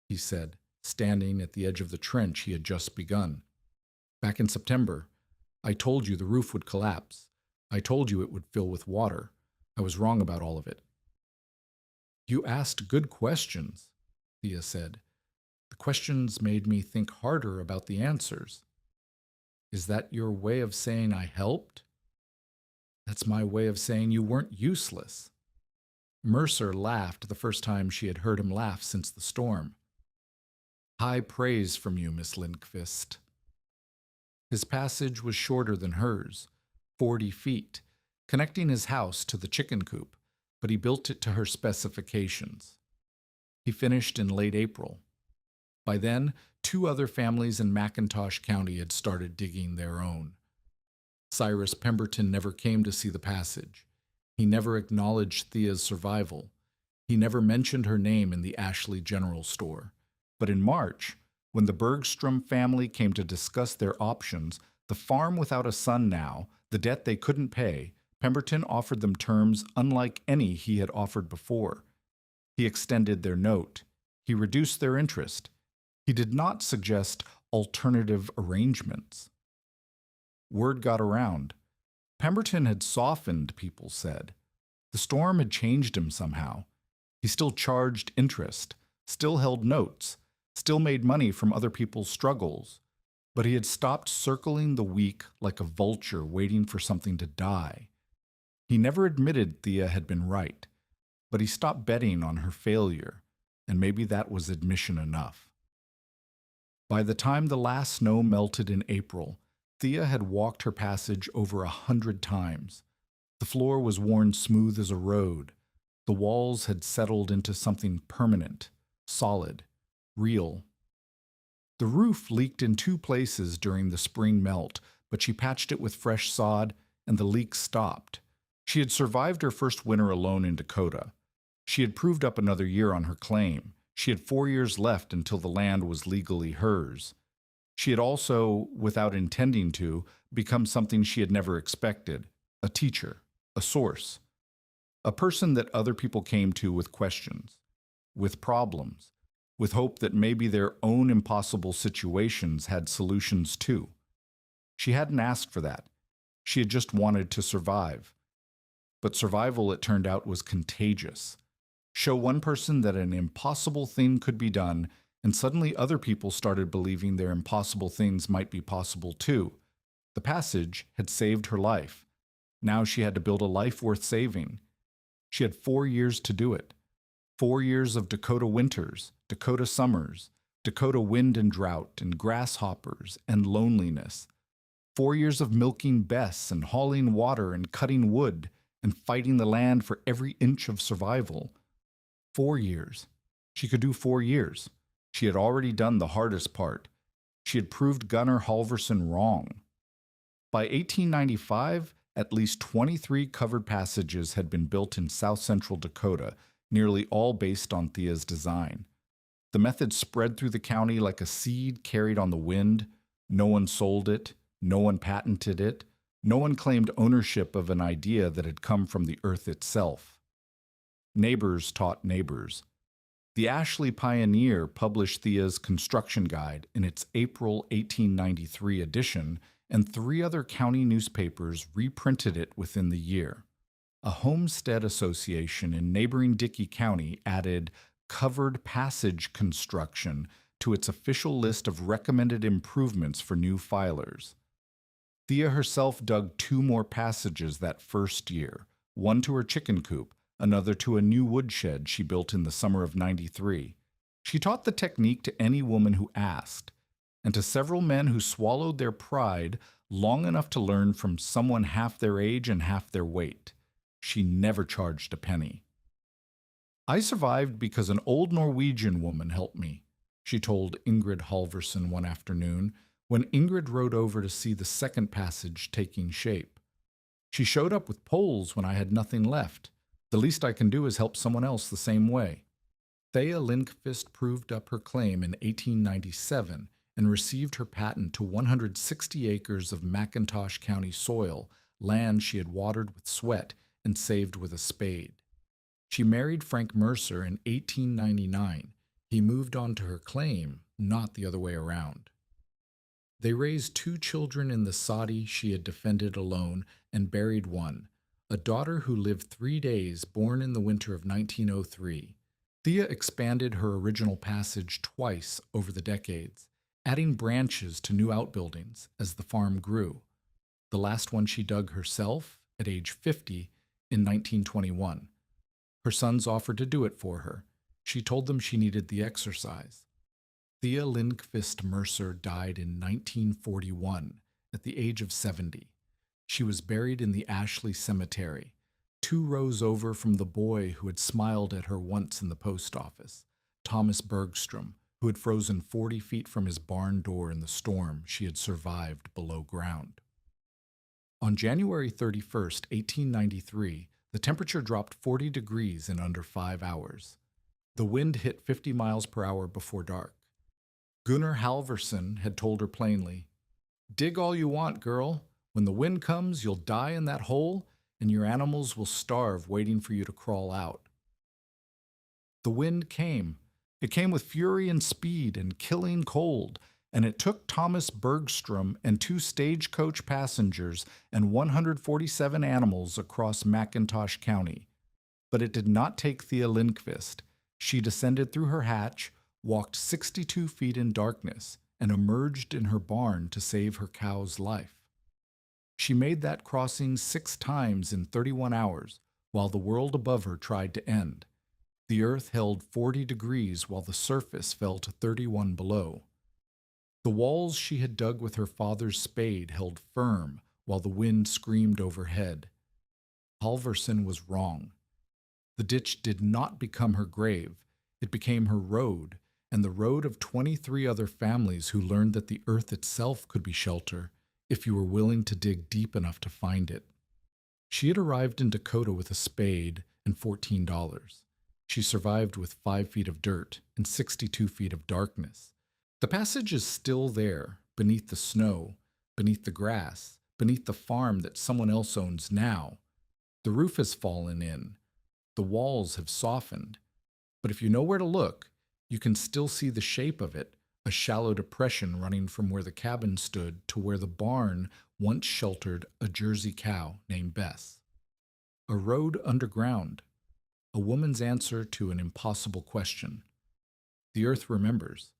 Speaker 1: he said, standing at the edge of the trench he had just begun. Back in September, I told you the roof would collapse. I told you it would fill with water. I was wrong about all of it. You asked good questions, Thea said. The questions made me think harder about the answers. Is that your way of saying I helped? That's my way of saying you weren't useless. Mercer laughed the first time she had heard him laugh since the storm. High praise from you, Miss Lindqvist. His passage was shorter than hers, 40 feet, connecting his house to the chicken coop, but he built it to her specifications. He finished in late April. By then, 2 other families in McIntosh County had started digging their own. Cyrus Pemberton never came to see the passage. He never acknowledged Thea's survival. He never mentioned her name in the Ashley General Store. But in March, when the Bergstrom family came to discuss their options, the farm without a son now, the debt they couldn't pay, Pemberton offered them terms unlike any he had offered before. He extended their note. He reduced their interest. He did not suggest alternative arrangements. Word got around. Pemberton had softened, people said. The storm had changed him somehow. He still charged interest, still held notes, still made money from other people's struggles, but he had stopped circling the weak like a vulture waiting for something to die. He never admitted Thea had been right, but he stopped betting on her failure, and maybe that was admission enough. By the time the last snow melted in April, Thea had walked her passage over 100 times. The floor was worn smooth as a road. The walls had settled into something permanent, solid, real. The roof leaked in 2 places during the spring melt, but she patched it with fresh sod, and the leak stopped. She had survived her first winter alone in Dakota. She had proved up another year on her claim. She had 4 years left until the land was legally hers. She had also, without intending to, become something she had never expected, a teacher, a source, a person that other people came to with questions, with problems, with hope that maybe their own impossible situations had solutions too. She hadn't asked for that. She had just wanted to survive. But survival, it turned out, was contagious. Show one person that an impossible thing could be done, and suddenly other people started believing their impossible things might be possible too. The passage had saved her life. Now she had to build a life worth saving. She had 4 years to do it. 4 years of Dakota winters, Dakota summers, Dakota wind and drought, and grasshoppers, and loneliness. 4 years of milking Bess, and hauling water, and cutting wood, and fighting the land for every inch of survival. 4 years. She could do 4 years. She had already done the hardest part. She had proved Gunnar Halvorson wrong. By 1895, at least 23 covered passages had been built in south-central Dakota, nearly all based on Thea's design. The method spread through the county like a seed carried on the wind. No one sold it. No one patented it. No one claimed ownership of an idea that had come from the earth itself. Neighbors taught neighbors. The Ashley Pioneer published Thea's construction guide in its April 1893 edition, and 3 other county newspapers reprinted it within the year. A homestead association in neighboring Dickey County added covered passage construction to its official list of recommended improvements for new filers. Thea herself dug 2 more passages that first year, one to her chicken coop, another to a new woodshed she built in the summer of '93. She taught the technique to any woman who asked, and to several men who swallowed their pride long enough to learn from someone half their age and half their weight. She never charged a penny. I survived because an old Norwegian woman helped me, she told Ingrid Halvorsen one afternoon when Ingrid rode over to see the second passage taking shape. She showed up with poles when I had nothing left. The least I can do is help someone else the same way. Thea Lindqvist proved up her claim in 1897 and received her patent to 160 acres of McIntosh County soil, land she had watered with sweat and saved with a spade. She married Frank Mercer in 1899. He moved on to her claim, not the other way around. They raised 2 children in the soddy she had defended alone and buried one, a daughter who lived 3 days, born in the winter of 1903. Thea expanded her original passage twice over the decades, adding branches to new outbuildings as the farm grew. The last one she dug herself at age 50 in 1921. Her sons offered to do it for her. She told them she needed the exercise. Thea Lindqvist Mercer died in 1941 at the age of 70. She was buried in the Ashley Cemetery, 2 rows over from the boy who had smiled at her once in the post office, Thomas Bergstrom, who had frozen 40 feet from his barn door in the storm she had survived below ground. On January 31st, 1893, the temperature dropped 40 degrees in under 5 hours. The wind hit 50 miles per hour before dark. Gunnar Halvorsen had told her plainly, "Dig all you want, girl. When the wind comes, you'll die in that hole, and your animals will starve waiting for you to crawl out." The wind came. It came with fury and speed and killing cold, and it took Thomas Bergstrom and 2 stagecoach passengers and 147 animals across McIntosh County. But it did not take Thea Lindqvist. She descended through her hatch, walked 62 feet in darkness, and emerged in her barn to save her cow's life. She made that crossing 6 times in 31 hours, while the world above her tried to end. The earth held 40 degrees while the surface fell to 31 below. The walls she had dug with her father's spade held firm while the wind screamed overhead. Halvorsen was wrong. The ditch did not become her grave. It became her road, and the road of 23 other families who learned that the earth itself could be shelter if you were willing to dig deep enough to find it. She had arrived in Dakota with a spade and $14. She survived with 5 feet of dirt and 62 feet of darkness. The passage is still there, beneath the snow, beneath the grass, beneath the farm that someone else owns now. The roof has fallen in. The walls have softened. But if you know where to look, you can still see the shape of it, a shallow depression running from where the cabin stood to where the barn once sheltered a Jersey cow named Bess. A road underground, a woman's answer to an impossible question. The earth remembers.